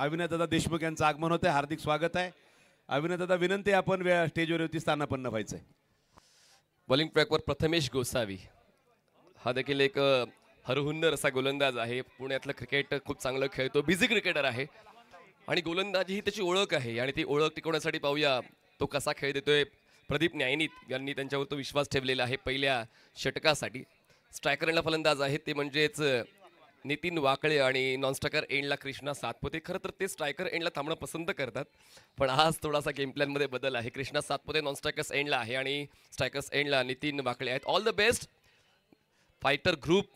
अविनाशदादा देशमुख यांचं आगमन होतं, हार्दिक स्वागत आहे. अविनाशदादा विनंती आहे, आपण स्टेजवरती स्थानापन्न व्हायचंय. बॉलिंग ट्रॅकवर प्रथमेश गोसावी हा देखील एक हरहुन्नर असा गोलंदाज आहे. पुण्यातलं क्रिकेट खूप चांगलं खेळतो, बिझी क्रिकेटर आहे आणि गोलंदाजी ही त्याची ओळख आहे आणि ती ओळख टिकवण्यासाठी पाहूया तो कसा खेळ देतोय. प्रदीप न्यायनीत यांनी त्यांच्यावर तो विश्वास ठेवलेला आहे पहिल्या षटकासाठी. स्ट्रायकर एंडला फलंदाज आहेत ते म्हणजेच नितीन वाकळे आणि नॉन स्ट्रायकर एंडला कृष्णा सातपुते. खरं तर ते स्ट्रायकर एंडला थांबणं पसंत करतात, पण आज थोडासा गेम प्लॅनमध्ये बदल आहे. कृष्णा सातपुते नॉन स्ट्रायकर्स एंडला आहे आणि स्ट्रायकर्स एंडला नितीन वाकळे आहेत. All the best fighter group,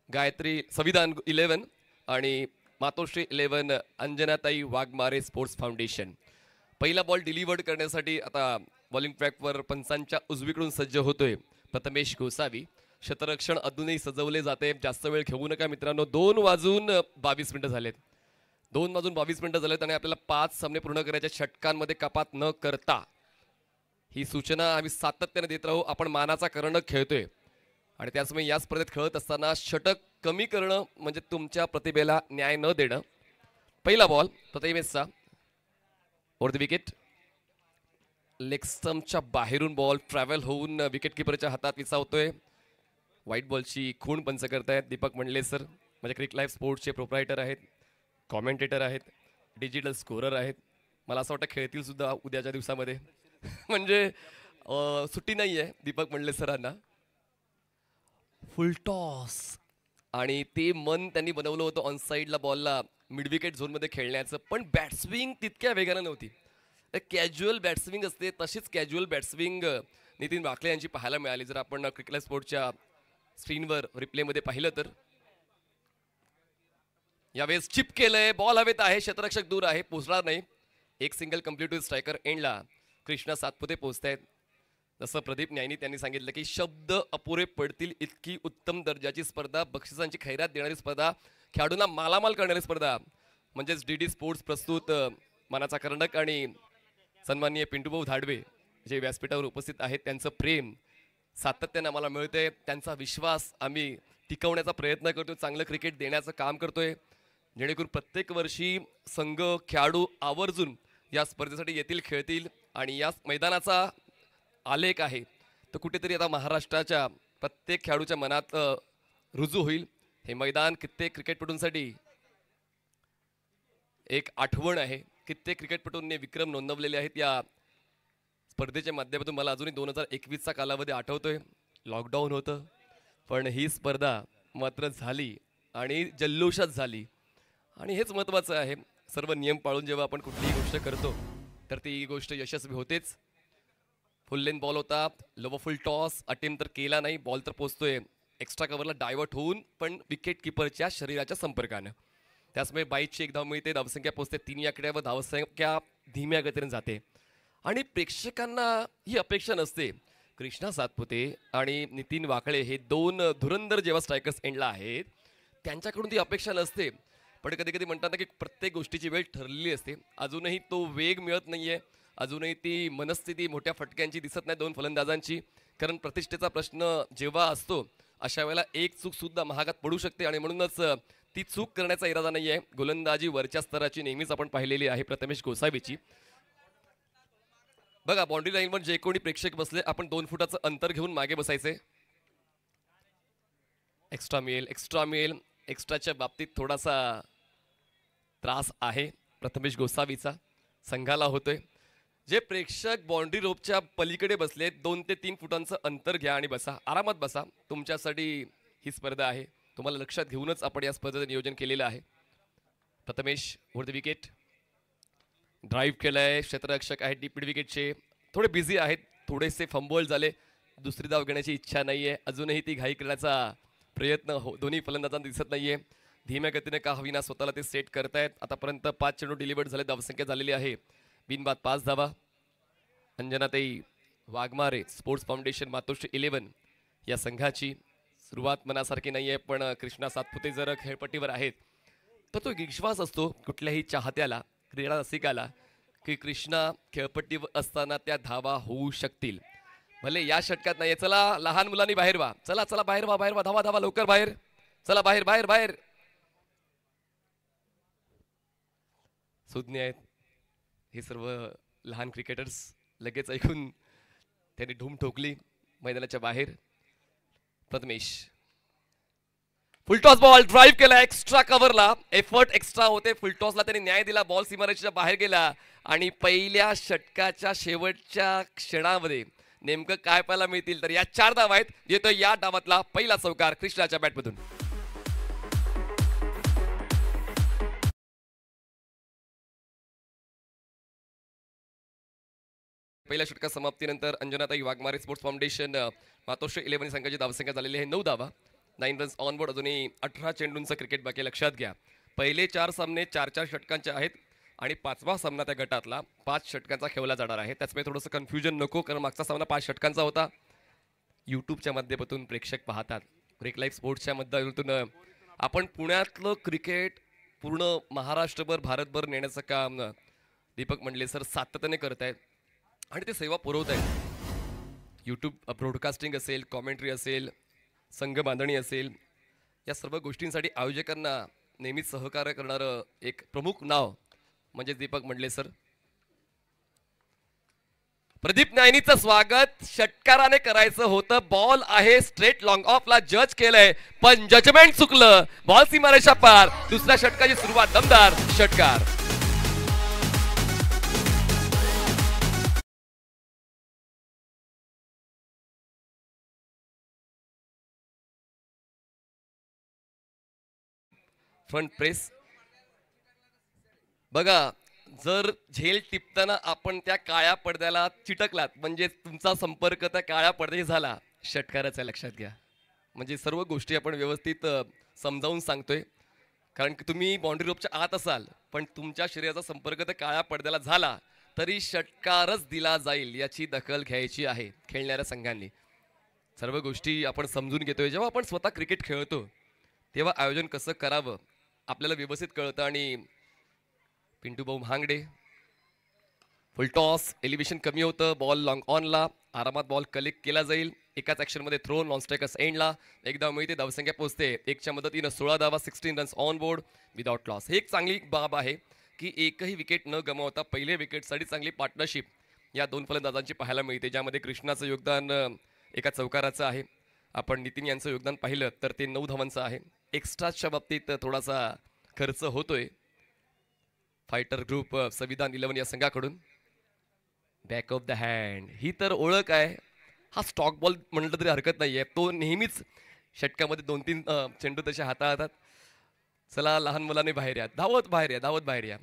Gayatri संविधान 11 आणि मातोश्री 11 अंजनाताई वाघमारे स्पोर्ट्स फाउंडेशन. पहिला बॉल डिलिव्हर्ड करण्यासाठी आता बॉलिंग ट्रॅकवर पंचांच्या उजवीकडून सज्ज होतोय प्रथमेश गोसावी. क्षेत्ररक्षण अजूनही सजवले जाते, जास्त वेळ घेऊ नका मित्रांनो. 2:22 झालेत. 2:22 झालेत आणि आपल्याला 5 सामने पूर्ण करायच्या. षटकांमध्ये कपात न करता ही सूचना आम्ही सातत्याने देत राहू. आपण मानाचा करणं खेळतोय आणि त्याचमुळे या स्पर्धेत खेळत असताना षटक कमी करणं म्हणजे तुमच्या प्रतिभेला न्याय न देणं. पहिला बॉल प्रथमेशचा ओव्हर द विकेट. लेग स्टंपच्या बाहेरून बॉल ट्रॅव्हल होऊन विकेट किपरच्या हातात विसावतोय. व्हाईट बॉलची खूण पंच करतायत दीपक मंडले सर, म्हणजे क्रिक लाईव्ह स्पोर्ट्सचे प्रोप्रायटर आहेत, कॉमेंटेटर आहेत, डिजिटल स्कोरर आहेत. मला असं वाटतं खेळतील सुद्धा उद्याच्या दिवसामध्ये म्हणजे सुट्टी नाही आहे दीपक मंडले सरांना. फुल टॉस आणि ते मन त्यांनी बनवलं होतं ऑन साईडला बॉलला मिड विकेट झोनमध्ये खेळण्याचं, पण बॅट्सविंग तितक्या वेगानं नव्हती. कॅज्युअल बॅट्सविंग असते तशीच कॅज्युअल बॅट्सविंग नितीन वाकळे यांची पाहायला मिळाली. जर आपण क्रिक लाईव्ह स्पोर्ट्सच्या स्क्रीनवर रिप्लेमध्ये पाहिलं तर यावेळेस चिप केलंय, बॉल हवेत आहे, क्षेत्ररक्षक दूर आहे, पोहोचणार नाही. एक सिंगल कंप्लीट विथ स्ट्रायकर एंडला कृष्णा सातपुते पोहोचतायत. जसं प्रदीप न्यायनी त्यांनी सांगितलं की शब्द अपुरे पडतील इतकी उत्तम दर्जाची स्पर्धा, बक्षिसांची खैरात देणारी स्पर्धा, खेळाडूंना मालामाल करणारी स्पर्धा म्हणजेच डीडी स्पोर्ट्स प्रस्तुत मानाचा कर्णक आणि सन्माननीय पिंटूभाऊ धाडवे जे व्यासपीठावर उपस्थित आहेत. त्यांचं प्रेम सातत्याने आम्हाला मिळतंय, त्यांचा विश्वास आम्ही टिकवण्याचा प्रयत्न करतोय, चांगलं क्रिकेट देण्याचं काम करतोय, जेणेकरून प्रत्येक वर्षी संघ खेळाडू आवर्जून या स्पर्धेसाठी येतील, खेळतील आणि या मैदानाचा आलेख आहे तर कुठेतरी आता महाराष्ट्राच्या प्रत्येक खेळाडूच्या मनात रुजू होईल. हे मैदान कित्येक क्रिकेटपटूंसाठी एक आठवण आहे. कित्येक क्रिकेटपटूंनी विक्रम नोंदवलेले आहेत या स्पर्धेच्या माध्यमातून. मला अजूनही 2021चा कालावधी आठवतोय. लॉकडाऊन होतं पण ही स्पर्धा मात्र झाली आणि जल्लोषात झाली आणि हेच महत्त्वाचं आहे. सर्व नियम पाळून जेव्हा आपण कुठलीही गोष्ट करतो तर ती गोष्ट यशस्वी होतेच. फुल लेन बॉल होता, लोवर फुल टॉस, अटेम्प्ट तर केला नाही, बॉल तर पोचतोय एक्स्ट्रा कव्हरला डायव्हर्ट होऊन पण विकेट किपरच्या शरीराच्या संपर्कानं. त्याचमुळे 22ची एक धाव मिळते, धावसंख्या पोचते 3 या आकड्यावर, धावसंख्या धीम्या गतीने जाते आणि प्रेक्षकांना ही अपेक्षा नसते. कृष्णा सातपुते आणि नितीन वाकळे हे 2 धुरंधर जेव्हा स्ट्रायकर्स एंडला आहेत त्यांच्याकडून ती अपेक्षा नसते, पण कधी कधी म्हणतात ना की प्रत्येक गोष्टीची वेळ ठरलेली असते. अजूनही तो वेग मिळत नाहीये, अजूनही ती मनस्थिती मोठ्या फटक्यांची दिसत नाही 2 फलंदाजांची. कारण प्रतिष्ठेचा प्रश्न जेव्हा असतो अशा वेळेला एक चूक सुद्धा महागात पडू शकते आणि म्हणूनच ती चूक करण्याचा इरादा नाही आहे. गोलंदाजी वरच्या स्तराची नेहमीच आपण पाहिलेली आहे प्रथमेश गोसावीची. बघा बाउंड्री लाईनवर जे कोणी प्रेक्षक बसले आपण 2 फुटाचं अंतर घेऊन मागे बसायचे. एक्स्ट्रा मिळेल. एक्स्ट्राच्या बाबतीत थोडासा त्रास आहे प्रथमेश गोसावीचा, संघाला होतोय. जे प्रेक्षक बाउंड्री रोपच्या पलीकडे बसले 2 ते 3 फुटांचं अंतर घ्या आणि बसा, आरामात बसा. तुमच्यासाठी ही स्पर्धा आहे, तुम्हाला लक्षात घेऊनच आपण या स्पर्धेचं नियोजन केलेलं आहे. Prathamesh over the wicket, drive केलाय, क्षेत्ररक्षक आहेत डीप मिड विकेटचे, थोडे बिझी आहेत, थोडेसे फंबॉल झाले, दुसरी धाव घेण्याची इच्छा नाहीये, अजूनही ती घाई करण्याचा प्रयत्न दोन्ही फलंदाजांना दिसत नाहीये. धीम्या गतीने का हवीना स्वतःला ते सेट करतायत. आतापर्यंत 5 चेंडू डिलिव्हर्ड झाले, धावसंख्या झालेली आहे बिनबाद 5 धावा. अंजनाताई वाघमारे स्पोर्ट्स फाउंडेशन मातोश्री 11 या संघाची सुरुवात मनासारखी नाहीये, पण कृष्णा सातपुते जर खेळपट्टीवर आहेत तर तो विश्वास असतो कुठल्याही चाहत्याला, क्रीडा रसिकाला, की कृष्णा खेळपट्टीवर असताना त्या धावा होऊ शकतील. भले या षटकात नाहीये. चला लहान मुलांनी बाहेर व्हा, चला बाहेर व्हा, धावा लवकर बाहेर, चला बाहेर. सुज्ञ आहेत हे सर्व लहान क्रिकेटर्स लगेच ऐकून त्यांनी धूम ठोकली मैदानाच्या बाहेर. प्रथमेश फुलटॉस बॉल ड्राईव्ह केला एक्स्ट्रा कव्हरला, एफर्ट एक्स्ट्रा होते. फुलटॉसला त्यांनी न्याय दिला, बॉल सीमारेषेच्या बाहेर गेला आणि पहिल्या षटकाच्या शेवटच्या क्षणामध्ये नेमकं काय पाहायला मिळतील तर या 4 धावा आहेत. येतो या डावातला पहिला चौकार कृष्णाच्या बॅटमधून. पहिल्या षटका समाप्तीनंतर अंजनाताई वाघमारे स्पोर्ट्स फाउंडेशन मातोश्री 11 संघाची धावसंख्या झालेली आहे 9 धावा, 9 रन्स ऑन बोर्ड. अजूनही 18 चेंडूंचं क्रिकेट बाकी. लक्षात घ्या पहिले 4 सामने 4-4 षटकांचे आहेत आणि 5वा सामना त्या गटातला 5 षटकांचा खेळला जाणार आहे. त्याचमुळे थोडंसं कन्फ्युजन नको, कारण मागचा सामना 5 षटकांचा होता. यूट्यूबच्या माध्यमातून प्रेक्षक पाहतात, ब्रेक लाईव्ह स्पोर्ट्सच्या माध्यमातून आपण पुण्यातलं क्रिकेट पूर्ण महाराष्ट्रभर भारतभर नेण्याचं काम दीपक मंडले सर सातत्याने करत आहेत आणि ते सेवा पुरवत आहेत. यूट्यूब ब्रॉडकास्टिंग असेल, कॉमेंट्री असेल, संघ बांधणी असेल, या सर्व गोष्टींसाठी आयोजकांना नेहमीच सहकार्य करणारं एक प्रमुख नाव म्हणजे दीपक मंडले सर. प्रदीप नायनीचं स्वागत षटकाराने करायचं होतं. बॉल आहे स्ट्रेट लॉंग ऑफला, जज केलंय पण जजमेंट चुकलं. बॉल सीमारेषा पार. दुसऱ्या षटकाची सुरुवात दमदार षटकार. फ्रंट प्रेस बघा, जर झेल टिपताना आपण त्या काळ्या पडद्याला चिटकलात म्हणजे तुमचा संपर्क त्या काळ्या पडद्याशी झाला, षटकाराचा लक्षात घ्या. म्हणजे सर्व गोष्टी आपण व्यवस्थित समजावून सांगतोय, कारण की तुम्ही बाउंड्री रोपच्या आत असाल पण तुमच्या शरीराचा संपर्क त्या काळ्या पडद्याला झाला तरी षटकारच दिला जाईल याची दखल घ्यायची आहे खेळणाऱ्या संघांनी. सर्व गोष्टी आपण समजून घेतोय. जेव्हा आपण स्वतः क्रिकेट खेळतो तेव्हा आयोजन कसं करावं आपल्याला व्यवस्थित कळतं. आणि पिंटू भाऊ महांगडे फुल टॉस, एलिव्हेशन कमी होतं, बॉल लॉंग ऑनला, आरामात बॉल कलेक्ट केला जाईल. एकाच ॲक्शनमध्ये थ्रो, नॉन स्ट्रायकर्स एंडला. एकदा मिळते, धावसंख्या पोहोचते 1च्या मदतीनं 16 धावा, 16 runs on board without loss. ही एक चांगली बाब आहे की एकही विकेट न गमावता पहिले विकेटसाठी चांगली पार्टनरशिप या 2 फलंदाजांची पाहायला मिळते, ज्यामध्ये कृष्णाचं योगदान एका चौकाराचं आहे. आपण नितीन यांचं योगदान पाहिलं तर ते 9 धावांचं आहे. एक्स्ट्राच्या बाबतीत थोडासा खर्च होतोय. फायटर ग्रुप संविधान 11 या संघाकडून. बॅक ऑफ द हँड ही तर ओळख आहे. हा स्टॉक बॉल म्हटलं तरी हरकत नाही आहे. तो नेहमीच षटकामध्ये 2-3 चेंडू तसे हाताळतात. चला लहान मुलांनी बाहेर या, धावत बाहेर या, धावत बाहेर या.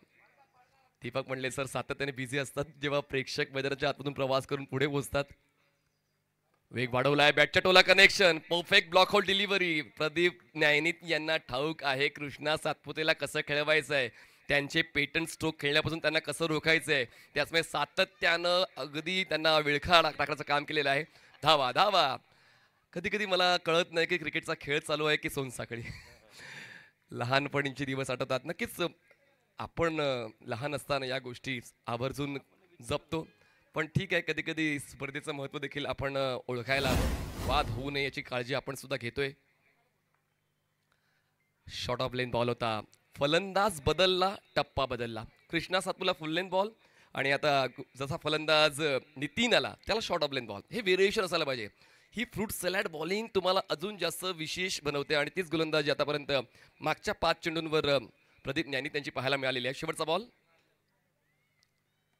दीपक मंडले सर सातत्याने बिझी असतात जेव्हा प्रेक्षक मैदानाच्या आतमधून प्रवास करून पुढे पोहोचतात. वेग वाढवलाय, बॅटच्या टोला connection, perfect block hole delivery. Pradeep Nyayneet यांना ठाऊक आहे कृष्णा सातपुतेला कसं खेळवायचं आहे, त्यांचे पेटंट स्ट्रोक खेळण्यापासून त्यांना कसं रोखायचं आहे. त्याचमुळे सातत्यानं अगदी त्यांना विळखा टाकण्याचं काम केलेलं आहे. धावा धावा. कधी कधी मला कळत नाही की क्रिकेटचा खेळ चालू आहे की सोनसाखळी. लहानपणीचे दिवस आठवतात. नक्कीच आपण लहान असताना या गोष्टी आवर्जून जपतो, पण ठीक आहे कधी कधी स्पर्धेचं महत्त्व देखील आपण ओळखायला हवं. वाद होऊ नये याची काळजी आपण सुद्धा घेतोय. शॉर्ट ऑफ लेन बॉल होता, फलंदाज बदलला, टप्पा बदलला. कृष्णा सातपुला फुल लेन बॉल आणि आता जसा फलंदाज नितीन आला त्याला शॉर्ट ऑफ लेन बॉल. हे व्हेरिएशन असायला पाहिजे. ही फ्रूट सॅलड बॉलिंग तुम्हाला अजून जास्त विशेष बनवते आणि तीच गोलंदाजी आतापर्यंत मागच्या 5 चेंडूंवर प्रदीप न्यायनी त्यांची पाहायला मिळालेली आहे. शेवटचा बॉल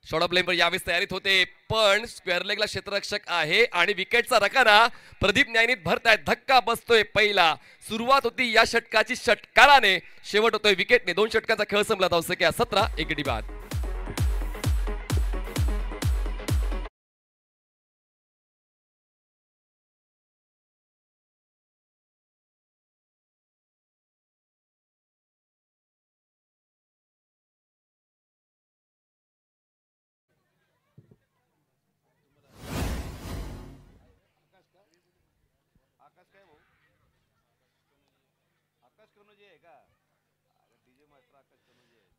शॉर्ट ऑफ लेनवर यावेळेस तयारीत होते, पण स्क्वेअर लेगला क्षेत्ररक्षक आहे आणि विकेटचा रकाना प्रदीप न्यायनीत भरतायत. धक्का बसतोय पहिला. सुरुवात होती या षटकाची षटकाराने, शेवट होतोय विकेटने. 2 षटकांचा खेळ संपला. धावसंख्या 17, 1 गडी बाद.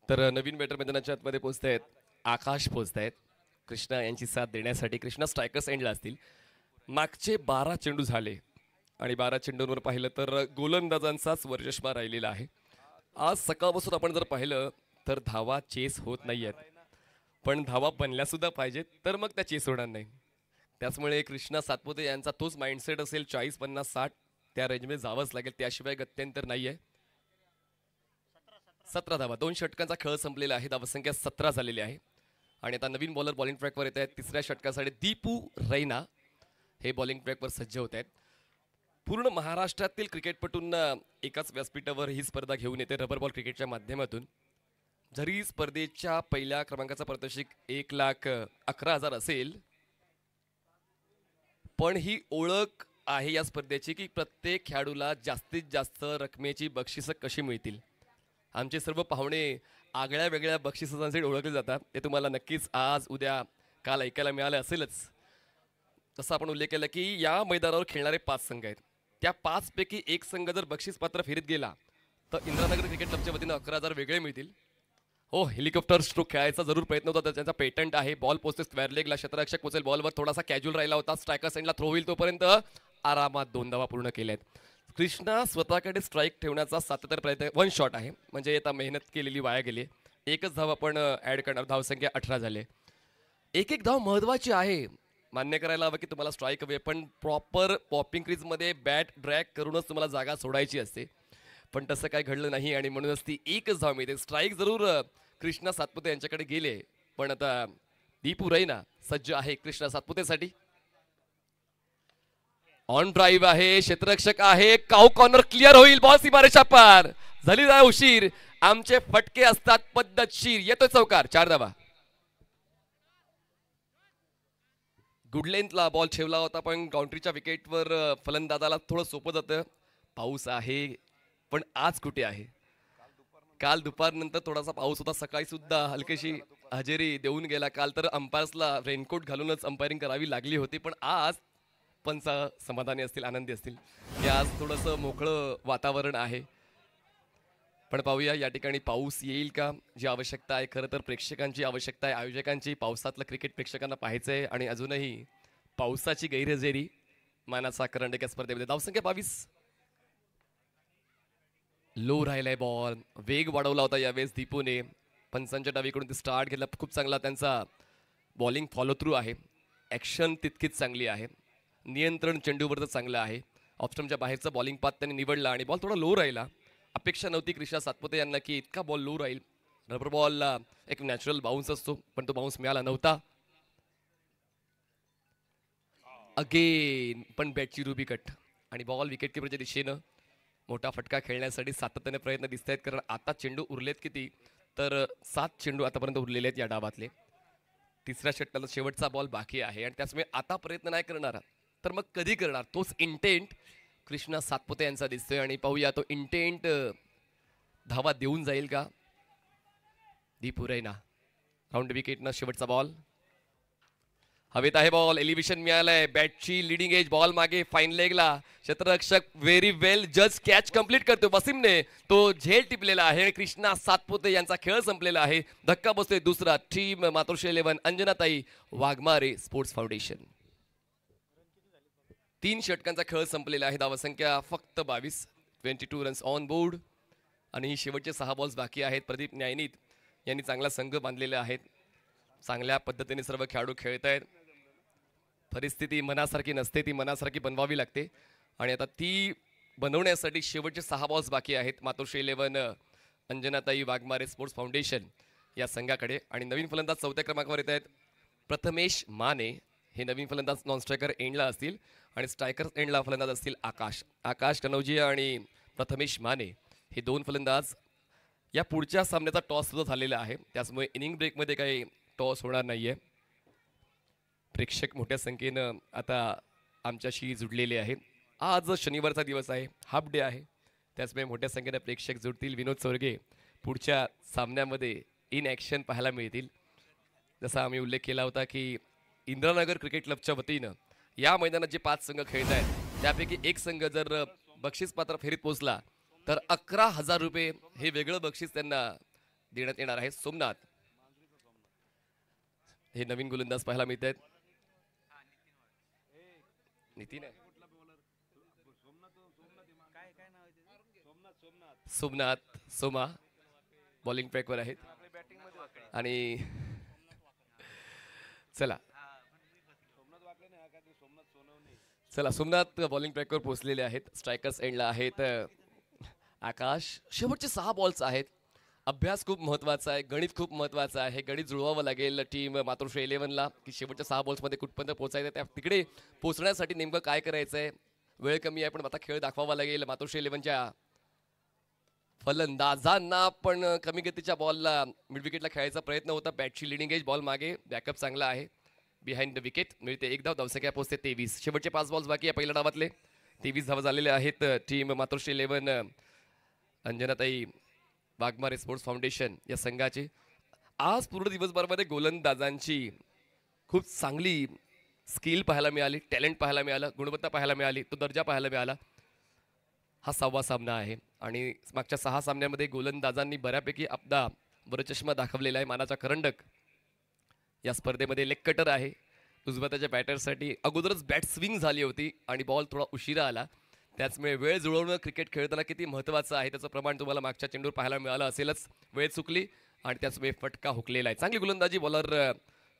तर नवीन बॅटर मैदानाच्या आतमध्ये पोहोचत आहेत, आकाश पोहोचत आहेत कृष्णा यांची साथ देण्यासाठी. कृष्णा स्ट्रायकर्स एंडला असतील. मागचे 12 चेंडू झाले आणि 12 चेंडूंवर पाहिलं तर गोलंदाजांचाच वर्चस्व राहिलेला आहे. आज सकाळपासून आपण जर पाहिलं तर धावा चेस होत नाहीयेत, पण धावा बनल्या सुद्धा पाहिजेत तर मग त्या चेस होणार नाही. त्याचमुळे कृष्णा सातपुते यांचा तोच माइंडसेट असेल, 40-50-60 त्या रेंजमध्ये जावंच लागेल, त्याशिवाय गत्यंतर नाहीये. 17 धावा, 2 षटकांचा खेळ संपलेला आहे, धावसंख्या 17 झालेली आहे. आणि आता नवीन बॉलर बॉलिंग ट्रॅकवर येत आहेत. तिसऱ्या षटकासाठी दीपू रैना हे बॉलिंग ट्रॅकवर सज्ज होत आहेत. पूर्ण महाराष्ट्रातील क्रिकेटपटूंना एकाच व्यासपीठावर ही स्पर्धा घेऊन येते रबर बॉल क्रिकेटच्या माध्यमातून. जरी स्पर्धेच्या पहिल्या क्रमांकाचा पारितोषिक 1,11,000 असेल, पण ही ओळख आहे या स्पर्धेची की प्रत्येक खेळाडूला जास्तीत जास्त रकमेची बक्षिसं कशी मिळतील. आमचे सर्व पाहुणे आगळ्या वेगळ्या बक्षिसांसाठी ओळखले जातात, ते तुम्हाला नक्कीच आज उद्या काल ऐकायला मिळालं असेलच. तसं आपण उल्लेख केला की या मैदानावर खेळणारे 5 संघ आहेत. त्या 5 पैकी एक संघ जर बक्षीस पात्र फेरीत गेला तर इंदिरानगर क्रिकेट क्लबच्या वतीनं 11,000 वेगळे मिळतील. हो, हेलिकॉप्टर स्ट्रोक खेळायचा जरूर प्रयत्न होता, त्याचा पेटंट आहे. बॉल पोचते स्क्वेअर लेगला, क्षेत्ररक्षक पोचेल बॉलवर, थोडासा कॅज्युअल राहिला होता, स्ट्रायकर सेंडला थ्रो होईल तोपर्यंत आरामात 2 धावा पूर्ण केल्या आहेत. कृष्णा स्वतःकडे स्ट्राईक ठेवण्याचा सातत्याने प्रयत्न, 1 शॉट आहे म्हणजे आता मेहनत केलेली वाया गेली. एकच धाव आपण ऍड करणार, धावसंख्या 18 झाली. एक धाव महत्वाची आहे, मान्य करायला हवं की तुम्हाला स्ट्राईक हवे, पण प्रॉपर पॉपिंग क्रीजमध्ये बॅट ड्रॅग करूनच तुम्हाला जागा सोडायची असते. पण तसं काय घडलं नाही आणि म्हणूनच ती एकच धाव मिळते. स्ट्राईक जरूर कृष्णा सातपुते यांच्याकडे गेले, पण आता दीपू रैना सज्ज आहे कृष्णा सातपुतेसाठी. ऑन ड्राईव्ह आहे, क्षेत्ररक्षक आहे, काऊ कॉर्नर क्लिअर होईल, बॉल सीमारेषा पार झाली नाही उशीर. आमचे फटके असतात पद्धतशीर, येतोय चौकार, 4 धावा. गुड लेंथला बॉल ठेवला होता, पण काउंट्रीच्या विकेटवर फलंदाजाला थोडं सोपं जातं. पाऊस आहे, पण आज कुठे आहे. काल दुपारनंतर थोडासा पाऊस होता, सकाळी सुद्धा हलकीशी हजेरी देऊन गेला. काल तर अंपायर्सला रेनकोट घालूनच अंपायरिंग करावी लागली होती, पण आज पंच समाधानी असतील, आनंदी असतील की आज थोडंसं मोकळं वातावरण आहे. पण पाहूया या ठिकाणी पाऊस येईल का, जी आवश्यकता आहे. खरं तर प्रेक्षकांची आवश्यकता आहे, आयोजकांची. पावसातलं क्रिकेट प्रेक्षकांना पाहायचं आहे आणि अजूनही पावसाची गैरहजेरी मानाचा करंडक या स्पर्धेमध्ये. धावसंख्या 22. लो राहिलाय बॉल, वेग वाढवला होता यावेळेस दीपूने. पंचांच्या डावीकडून ते स्टार्ट घेतला, खूप चांगला त्यांचा बॉलिंग फॉलो थ्रू आहे. ॲक्शन तितकीच चांगली आहे, नियंत्रण चेंडूवरचं चांगलं आहे. ऑफस्टमच्या बाहेरचा बॉलिंग पाथ त्यांनी निवडला आणि बॉल थोडा लो राहिला. अपेक्षा नव्हती कृष्णा सातपुते यांना की इतका बॉल लो राहील. रबर बॉलला एक नॅचरल बाउन्स असतो, पण तो बाउन्स मिळाला नव्हता. अगेन पण बॅटची रुबी कट आणि बॉल विकेटकीपरच्या दिशेनं. मोठा फटका खेळण्यासाठी सातत्याने प्रयत्न दिसत आहेत, कारण आता चेंडू उरलेत किती, तर 7 चेंडू आतापर्यंत उरलेले आहेत या डावातले. तिसऱ्या षटकाला शेवटचा बॉल बाकी आहे आणि त्याचमुळे आता प्रयत्न नाही करणार तर मग कधी करणार, तोच इंटेंट कृष्णा सातपुते यांचा दिसतोय. आणि पाहूया तो इंटेंट धावा देऊन जाईल का. दीपू रैना राऊंड विकेटनं शेवटचा बॉल हवेत आहे. बॉल एलिव्हेशन मिळालंय, बॅटची लिडिंग एज, बॉल मागे फाईन लेगला. क्षेत्ररक्षक व्हेरी वेल जज, कॅच कंप्लीट करतो वसीमने, तो झेल टिपलेला आहे. कृष्णा सातपुते यांचा खेळ संपलेला आहे. धक्का बसतोय दुसरा. टीम मातोश्री 11 अंजनाताई वाघमारे स्पोर्ट्स फाउंडेशन. 3 षटकांचा खेळ संपलेला आहे, धावसंख्या फक्त 22, 22 रन्स ऑन बोर्ड. आणि शेवटचे 6 बॉल्स बाकी आहेत. प्रदीप न्यायनीत यांनी चांगला संघ बांधलेला आहे, चांगल्या पद्धतीने सर्व खेळाडू खेळत आहेत. परिस्थिती मनासारखी नसते, ती मनासारखी बनवावी लागते आणि आता ती बनवण्यासाठी शेवटचे 6 बॉल्स बाकी आहेत. मातोश्री 11 अंजनाताई वाघमारे स्पोर्ट्स फाउंडेशन या संघाकडे. आणि नवीन फलंदाज 4थ्या क्रमांकावर येत आहेत प्रथमेश माने. हे नवीन फलंदाज नॉन स्ट्रायकर एंडला असतील आणि स्ट्रायकर एंडला फलंदाज असतील आकाश कनौजिया आणि प्रथमेश माने. हे 2 फलंदाज. या पुढच्या सामन्याचा टॉस सुद्धा झालेला आहे, त्याचमुळे इनिंग ब्रेकमध्ये काही टॉस होणार नाहीये. प्रेक्षक मोठ्या संख्येनं आता आमच्याशी जुडलेले आहेत. आज शनिवारचा दिवस आहे, हाफ डे आहे, त्याचमुळे मोठ्या संख्येनं प्रेक्षक जुडतील. विनोद चोरगे पुढच्या सामन्यामध्ये इन ॲक्शन पाहायला मिळतील. जसा आम्ही उल्लेख केला होता की इंदिरानगर क्रिकेट क्लबच्या वतीनं या मैदानात जे 5 संघ खेळत आहेत त्यापैकी एक संघ जर बक्षीस पात्र फेरीत पोहोचला तर 11,000 रुपये हे वेगळं बक्षीस त्यांना देण्यात येणार आहे. सोमनाथ हे नवीन गोलंदाज पाहायला मिळत आहेत. नितीन सोमनाथ सोमा बॉलिंग ट्रॅकवर आहेत. आणि चला चला सोमनाथ बॉलिंग ट्रॅकवर पोहोचलेले आहेत. स्ट्रायकर्स एंडला आहेत आकाश. शेवटचे 6 बॉल्स आहेत. अभ्यास खूप महत्त्वाचा आहे, गणित खूप महत्त्वाचं आहे. गणित जुळवावं लागेल टीम मातोश्री 11ला की शेवटच्या 6 बॉल्समध्ये कुठपर्यंत पोहोचायचं. त्या तिकडे पोहोचण्यासाठी नेमकं काय करायचं आहे. वेळ कमी आहे पण आता खेळ दाखवावा लागेल मातोश्री 11च्या फलंदाजांना. पण कमी गतीच्या बॉलला मिड विकेटला खेळायचा प्रयत्न होता. बॅटची लिडिंग एज, बॉल मागे, बॅकअप चांगला आहे. बिहाइंड द विकेट मिळते 1 धाव. धावसंख्या पोहोचते 23. शेवटचे 5 बॉल्स बाकी आहे पहिल्या डावातले. 23 धावा झालेले आहेत. टीम मातोश्री 11 अंजनाताई वाघमारे स्पोर्ट्स फाउंडेशन या संघाचे. आज पूर्ण दिवसभरामध्ये गोलंदाजांची खूप चांगली स्किल पाहायला मिळाली, टॅलेंट पाहायला मिळालं, गुणवत्ता पाहायला मिळाली, तो दर्जा पाहायला मिळाला. हा 6वा सामना आहे आणि मागच्या 6 सामन्यामध्ये गोलंदाजांनी बऱ्यापैकी आपला वरचष्मा दाखवलेला आहे. मानाचा करंडक या स्पर्धेमध्ये लेग कटर आहे. उजव्याच्या बॅटरसाठी अगोदरच बॅट स्विंग झाली होती आणि बॉल थोडा उशिरा आला. त्याचमुळे वेळ जुळवणं क्रिकेट खेळताना किती महत्त्वाचं आहे त्याचं प्रमाण तुम्हाला मागच्या चेंडूवर पाहायला मिळालं असेलच. वेळ चुकली आणि त्याचमुळे फटका हुकलेला आहे. चांगली गोलंदाजी बॉलर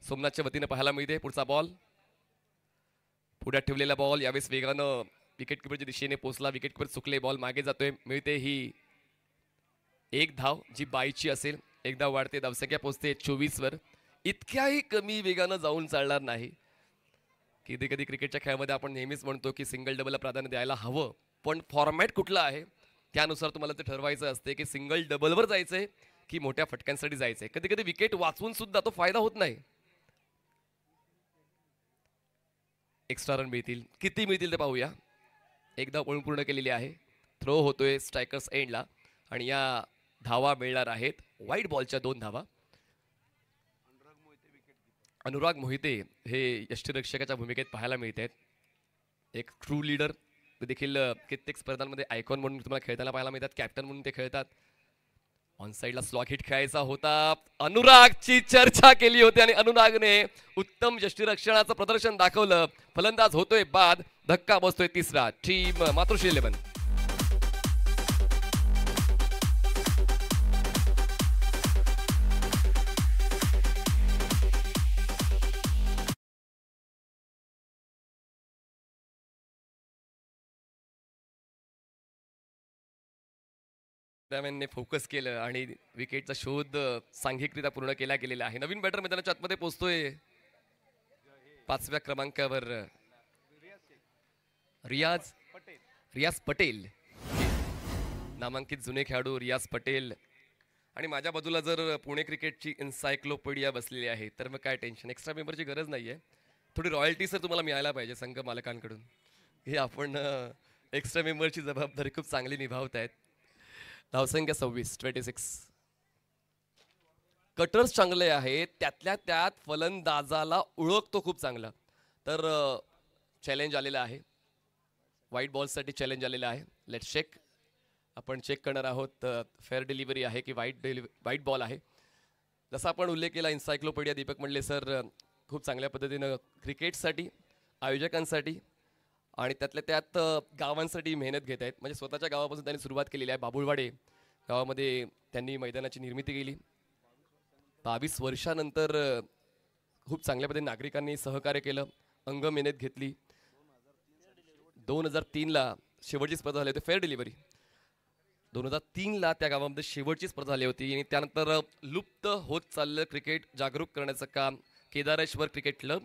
सोमनाथच्या वतीनं पाहायला मिळते. पुढचा बॉल, पुढ्यात ठेवलेला बॉल यावेळेस वेगानं विकेट किपरच्या दिशेने पोहोचला. विकेट किपर चुकले, बॉल मागे जातोय. मिळते ही 1 धाव जी बाईची असेल. 1 धाव वाढते, धावसंख्या पोहोचते 24 वर. इतक्याही कमी वेगानं जाऊन चालणार नाही. कधी कधी क्रिकेटच्या खेळामध्ये आपण नेहमीच म्हणतो की सिंगल डबलला प्राधान्य द्यायला हवं, पण फॉर्मॅट कुठला आहे त्यानुसार तुम्हाला ते ठरवायचं असते की सिंगल डबलवर जायचंय की मोठ्या फटक्यांसाठी जायचंय. कधी कधी विकेट वाचवून सुद्धा तो फायदा होत नाही. एक्स्ट्रा रन मिळतील, किती मिळतील ते पाहूया. 1 धाव पळून पूर्ण केलेली आहे. थ्रो होतोय स्ट्रायकर्स एंडला आणि या धावा मिळणार आहेत वाईट बॉलच्या 2 धावा. अनुराग मोहिते हे यष्टीरक्षकाच्या भूमिकेत पाहायला मिळत आहेत. एक ट्रू लीडर देखील कित्येक स्पर्धांमध्ये आयकॉन म्हणून तुम्हाला खेळताना पाहायला मिळतात. कॅप्टन म्हणून ते खेळतात. ऑन साईडला स्लॉक हिट खेळायचा होता. अनुरागची चर्चा केली होती आणि अनुरागने उत्तम यष्टीरक्षणाचं प्रदर्शन दाखवलं. फलंदाज होतोय बाद, धक्का बसतोय 3रा. टीम मातोश्री 11. ने फोकस केलं आणि विकेटचा शोध सांघिकरित्या पूर्ण केला गेलेला आहे. नवीन बॅटर मैदानाच्या आतमध्ये पोहोचतोय 5व्या क्रमांकावर रियाज पटेल, नामांकित जुने खेळाडू रियाज पटेल. आणि माझ्या बाजूला जर पुणे क्रिकेटची एन्सायक्लोपीडिया बसलेली आहे तर मग काय टेन्शन. एक्स्ट्रा मेंबरची गरज नाहीये. थोडी रॉयल्टी सर तुम्हाला मिळायला पाहिजे संघ मालकांकडून. हे आपण एक्स्ट्रा मेंबरची जबाबदारी खूप चांगली निभावत आहेत. धावसंख्या 26. कटर्स चांगले आहेत, त्यातल्या त्यात फलंदाजाला ओळखतो खूप चांगला. तर चॅलेंज आलेलं आहे, वाईट बॉलसाठी चॅलेंज आलेलं आहे. Let's check. आपण चेक करणार आहोत फेअर डिलिव्हरी आहे की वाईट बॉल आहे. जसा आपण उल्लेख केला एन्सायक्लोपीडिया दीपक मंडले सर खूप चांगल्या पद्धतीनं क्रिकेटसाठी, आयोजकांसाठी आणि त्यातल्या त्यात गावांसाठी मेहनत घेत आहेत. म्हणजे स्वतःच्या गावापासून त्यांनी सुरुवात केलेली आहे. बाबुळवाडे गावामध्ये त्यांनी मैदानाची निर्मिती केली. 22 वर्षानंतर खूप चांगल्या पद्धतीने नागरिकांनी सहकार्य केलं, अंग मेहनत घेतली. 2003ला शेवटची स्पर्धा झाली होती फेअर डिलिव्हरी. 2003ला त्या गावामध्ये शेवटची स्पर्धा झाली होती आणि त्यानंतर लुप्त होत चाललं क्रिकेट जागरूक करण्याचं काम केदारेश्वर क्रिकेट क्लब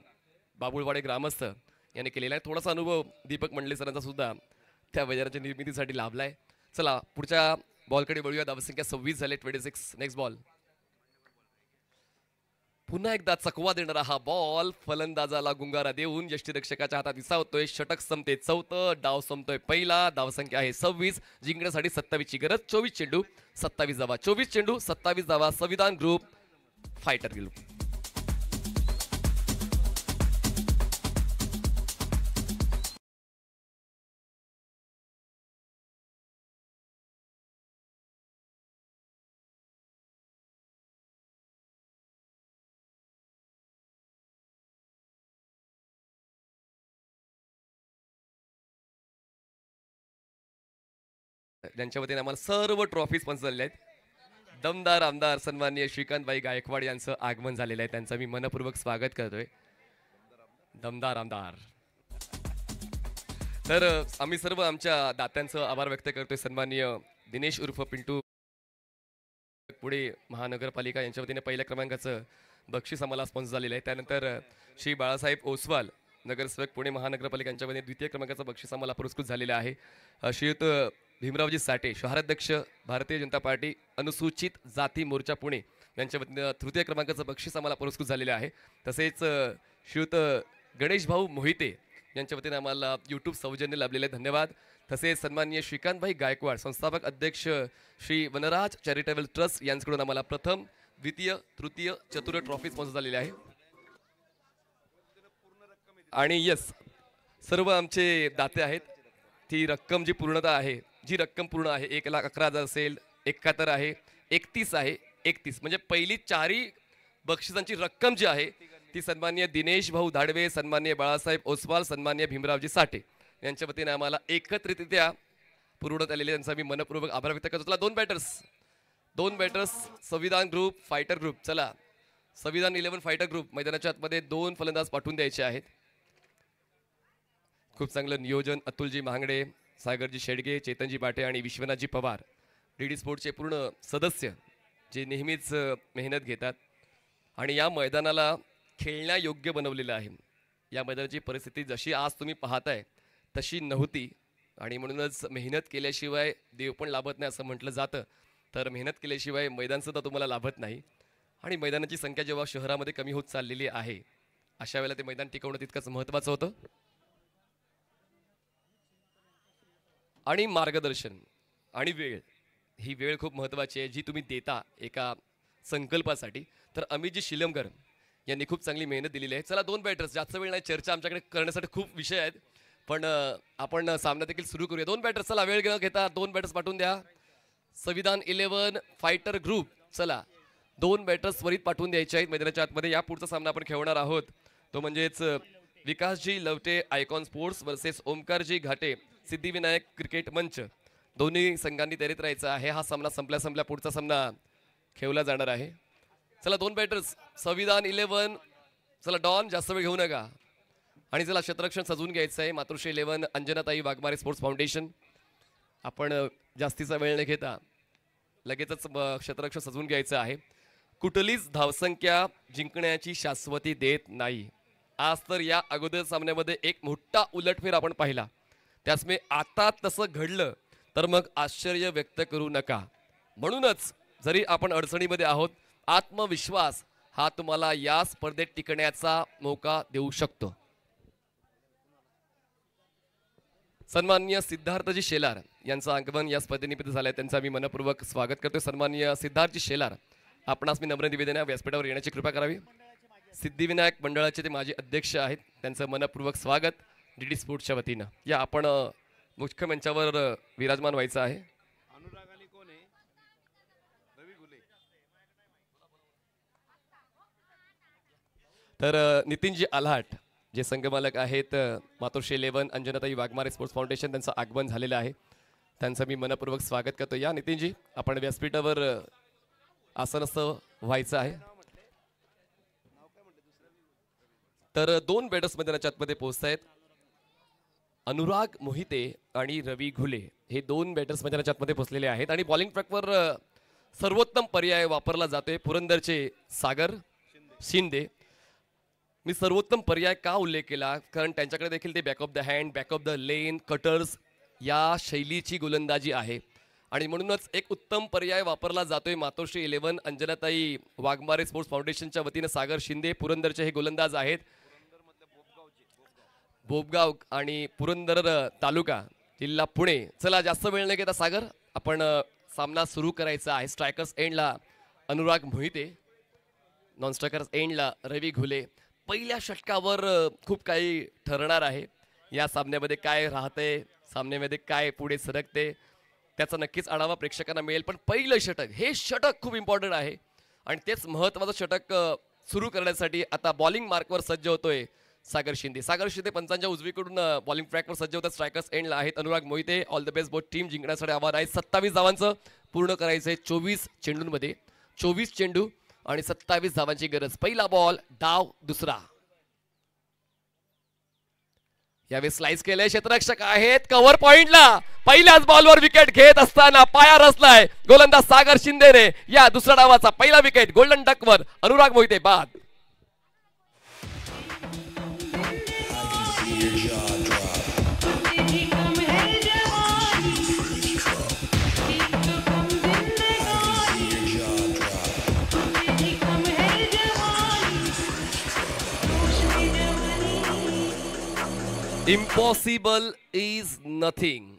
बाबुळवाडे ग्रामस्थ यांनी केलेला आहे. थोडासा अनुभव दीपक मंडले सरांचा सुद्धा त्या मैदानाच्या निर्मितीसाठी लाभला आहे. चला पुढच्या बॉलकडे वळूया. धावसंख्या 26 झाले. 26. Next ball. पुन्हा एकदा चकवा देणारा हा बॉल फलंदाजाला गुंगारा देऊन यष्टीरक्षकाच्या हातात विसावतोय. षटक संपते 4थं, डाव संपतोय पहिला. धावसंख्या आहे 26. जिंकण्यासाठी 27 ची गरज. 24 चेंडू 27 धावा. 24 चेंडू 27 धावा. संविधान ग्रुप फायटर ग्रुप. ज्यांच्या वतीने आम्हाला सर्व ट्रॉफीज पण झालेल्या आहेत. दमदार आमदार सन्माननीय श्रीकांतभाई गायकवाड यांचं आगमन झालेलं आहे. त्यांचं मी मनपूर्वक स्वागत करतोय. दमदार आमदार. तर आम्ही सर्व आमच्या दात्यांचं आभार व्यक्त करतोय. सन्माननीय दिनेश उर्फ पिंटू पुणे महानगरपालिका यांच्या वतीने पहिल्या क्रमांकाचं बक्षीस आम्हाला स्पॉन्सर झालेलं आहे. त्यानंतर श्री बाळासाहेब ओसवाल नगरसेवक पुणे महानगरपालिका यांच्या वतीने द्वितीय क्रमांकाचं बक्षीस आम्हाला पुरस्कृत झालेलं आहे. श्रीयुत भीमरावजी साठे शहराध्यक्ष भारतीय जनता पार्टी अनुसूचित जाती मोर्चा पुणे यांच्या वतीने तृतीय क्रमांकाचं बक्षीस आम्हाला पुरस्कृत झालेलं आहे. तसेच श्रीयुत गणेश भाऊ मोहिते यांच्या वतीने आम्हाला यूट्यूब सौजन्य लाभलेले धन्यवाद. तसेच सन्माननीय श्रीकांतभाई गायकवाड संस्थापक अध्यक्ष श्री वनराज चॅरिटेबल ट्रस्ट यांच्याकडून आम्हाला प्रथम द्वितीय तृतीय चतुर्थ ट्रॉफी स्पॉन्सर झालेली आहे. आणि यस सर्व आमचे दाते आहेत. ती रक्कम जी पूर्णता आहे जी रक्कम पूर्ण आहे 1,11,000 असेल, 71 आहे, 31 आहे, 31 म्हणजे पहिली चारही बक्षिसांची रक्कम जी आहे ती सन्माननीय दिनेश भाऊ धाडवे, सन्माननीय बाळासाहेब ओसवाल, सन्माननीय भीमरावजी साठे यांच्या वतीने आम्हाला एकत्रितरित्या पुरवण्यात आलेले त्यांचा मी मनपूर्वक आभार व्यक्त करतो. चला दोन बॅटर्स संविधान ग्रुप फायटर ग्रुप. चला संविधान 11 फायटर ग्रुप मैदानाच्या आतमध्ये 2 फलंदाज पाठवून द्यायचे आहेत. खूप चांगलं नियोजन अतुलजी महांगडे, सागरजी शेडगे, चेतनजी बाटे आणि विश्वनाथजी पवार DD स्पोर्टचे पूर्ण सदस्य जे नेहमीच मेहनत घेतात आणि या मैदानाला खेळण्यायोग्य बनवलेलं आहे. या मैदानाची परिस्थिती जशी आज तुम्ही पाहताय तशी नव्हती आणि म्हणूनच मेहनत केल्याशिवाय देव पण लाभत नाही असं म्हटलं जातं. तर मेहनत केल्याशिवाय मैदानसुद्धा तुम्हाला लाभत नाही आणि मैदानाची संख्या जेव्हा शहरामध्ये कमी होत चाललेली आहे अशा वेळेला ते मैदान टिकवणं तितकंच महत्त्वाचं होतं. आणि मार्गदर्शन आणि वेळ, ही वेळ खूप महत्त्वाची आहे जी तुम्ही देता एका संकल्पासाठी. तर अमितजी शिलमकर यांनी खूप चांगली मेहनत दिलेली आहे. चला 2 बॅटर्स, जास्त वेळ नाही, चर्चा आमच्याकडे करण्यासाठी खूप विषय आहेत पण आपण सामना देखील सुरू करूया. 2 बॅटर्स, चला वेळ न घेता 2 बॅटर्स पाठवून द्या. संविधान 11 फायटर ग्रुप, चला 2 बॅटर्स त्वरित पाठवून द्यायचे आहेत मैदानाच्या आतमध्ये. या पुढचा सामना आपण खेळणार आहोत तो म्हणजेच विकासजी Lavate icon sports versus Omkarji घाटे सिद्धिविनायक क्रिकेट मंच. दोन्ही संघांनी तयारीत राहायचं आहे. हा सामना संपल्या पुढचा सामना खेळला जाणार आहे. चला 2 बॅटर्स संविधान 11, चला डॉन जास्त वेळ घेऊ नका आणि चला क्षेत्ररक्षण सजवून घ्यायचं आहे. मातोश्री 11 अंजनाताई वाघमारे स्पोर्ट्स फाउंडेशन. आपण जास्तीचा वेळ न घेता लगेचच क्षेत्ररक्षण सजवून घ्यायचं आहे. कुठलीच धावसंख्या जिंकण्याची शाश्वती देत नाही. आज तर या अगोदर सामन्यामध्ये एक मोठा उलटफेर आपण पाहिला. त्याचमुळे आता तसं घडलं तर मग आश्चर्य व्यक्त करू नका. म्हणूनच जरी आपण अडचणीमध्ये आहोत आत्मविश्वास हा तुम्हाला या स्पर्धेत टिकण्याचा मौका देऊ शकतो. सन्माननीय सिद्धार्थजी शेलार यांचं आगमन या स्पर्धेनिमित्त झालंय. त्यांचं मी मनपूर्वक स्वागत करतोय. सन्माननीय सिद्धार्थजी शेलार आपणास मी नम्र निवेदन आहे व्यासपीठावर येण्याची कृपा करावी. सिद्धिविनायक मंडळाचे ते माजी अध्यक्ष आहेत. त्यांचं मनपूर्वक स्वागत DD स्पोर्ट्सच्या वतीनं. या आपण मुख्य मंचावर विराजमान व्हायचं आहे. तर नितीनजी आल्हाट जे संघमालक आहेत मातोश्री 11 अंजनाताई वाघमारे स्पोर्ट्स फाउंडेशन त्यांचं आगमन झालेलं आहे. त्यांचं मी मनपूर्वक स्वागत करतो. या नितीनजी आपण व्यासपीठावर आसनस्थ व्हायचं आहे. तर 2 बॅटर्स मैदानाच्या आतमध्ये पोहोचत आहेत. अनुराग मोहिते आणि रवी घुले हे 2 बॅटर्स मैदानाच्या आतमध्ये पोहोचलेले आहेत आणि बॉलिंग ट्रॅकवर सर्वोत्तम पर्याय वापरला जातोय पुरंदरचे सागर शिंदे. मी सर्वोत्तम पर्याय का उल्लेख केला कारण त्यांच्याकडे देखील ते back of the hand, back of the lane, cutters या शैलीची गोलंदाजी आहे आणि म्हणूनच एक उत्तम पर्याय वापरला जातोय. मातोश्री 11 अंजनाताई वाघमारे स्पोर्ट्स फाउंडेशनच्या वतीने सागर शिंदे पुरंदरचे हे गोलंदाज आहेत. बोबगाव आणि पुरंदर तालुका जिल्हा पुणे. चला जास्त वेळ न घेता सागर आपण सामना सुरू करायचा आहे. स्ट्रायकर्स एंडला अनुराग मोहिते, नॉन स्ट्रायकर्स एंडला रवी घुले. पहिल्या षटकावर खूप काही ठरणार आहे. या सामन्यामध्ये काय राहतंय, सामन्यामध्ये काय पुढे सरकते त्याचा नक्कीच आढावा प्रेक्षकांना मिळेल. पण पहिलं षटक, हे षटक खूप इम्पॉर्टंट आहे आणि तेच महत्त्वाचं षटक सुरू करण्यासाठी आता बॉलिंग मार्कवर सज्ज होतोय सागर शिंदे पंचांच्या उजवीकडून बॉलिंग ट्रॅकवर सज्ज होतात. स्ट्रायकर्स एंडला आहेत Anurag Mohite. All the best both team. जिंकण्यासाठी आव्हान आहे 27 धावांचं पूर्ण करायचं आहे 24 चेंडूंमध्ये. 24 चेंडू आणि 27 धावांची गरज. पहिला बॉल, डाव दुसरा. यावेळी स्लाइस केलंय, क्षेत्ररक्षक आहेत कव्हर पॉइंटला. पहिल्याच बॉलवर विकेट घेत असताना पाया रचलाय गोलंदाज सागर शिंदेने. या दुसऱ्या डावाचा पहिला विकेट गोल्डन डकवर अनुराग मोहिते बाद. इम्पॉसिबल इज नथिंग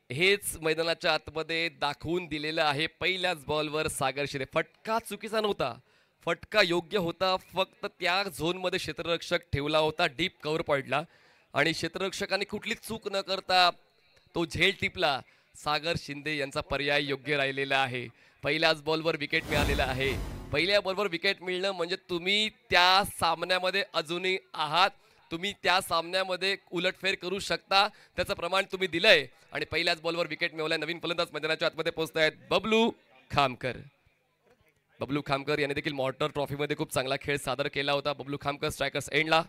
हेच मैदानाच्या आतमध्ये दाखवून दिलेलं आहे. पहिल्याच बॉलवर सागर शिंदे. फटका चुकीचा नव्हता, फटका योग्य होता. फक्त त्या झोनमध्ये क्षेत्ररक्षक ठेवला होता डीप कव्हर पॉइंटला आणि क्षेत्ररक्षकांनी कुठलीच चूक न करता तो झेल टिपला. सागर शिंदे यांचा पर्याय योग्य राहिलेला आहे. पहिल्याच बॉलवर विकेट मिळालेला आहे. पहिल्या बॉलवर विकेट मिळणं म्हणजे तुम्ही त्या सामन्यामध्ये अजूनही आहात. तुम्ही त्या सामन्यामध्ये उलटफेर करू शकता, त्याचं प्रमाण तुम्ही दिलंय. आणि पहिल्याच बॉलवर विकेट मिळवलाय. नवीन फलंदाज मैदानाच्या आतमध्ये पोहोचत आहेत बबलू खामकर. बबलू खामकर यांनी देखील मॉर्टर ट्रॉफीमध्ये खूप चांगला खेळ सादर केला होता. बबलू खामकर स्ट्रायकर्स एंडला.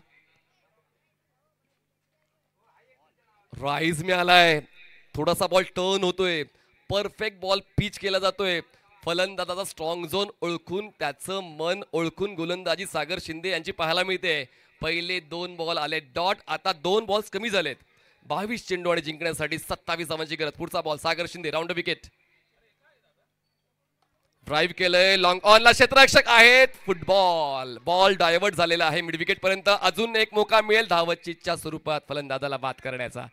राईज मिळालाय, थोडासा बॉल टर्न होतोय, परफेक्ट बॉल पिच केला जातोय. फलंदाजाचा स्ट्रॉंग झोन ओळखून, त्याचं मन ओळखून गोलंदाजी सागर शिंदे यांची पाहायला मिळते. पहिले 2 बॉल आले डॉट, आता 2 बॉल्स कमी झालेत. 22 चेंडू आणि जिंकण्यासाठी 27 धावांची गरज. पुढचा बॉल सागर शिंदे, राऊंड विकेट. ड्राईव्ह केलंय, लॉंग ऑनला क्षेत्ररक्षक आहेत. फुटबॉल, बॉल डायव्हर्ट झालेला आहे मिड विकेट पर्यंत. अजून एक मौका मिळेल धावचीच्या स्वरूपात फलंदाजाला बाद करण्याचा.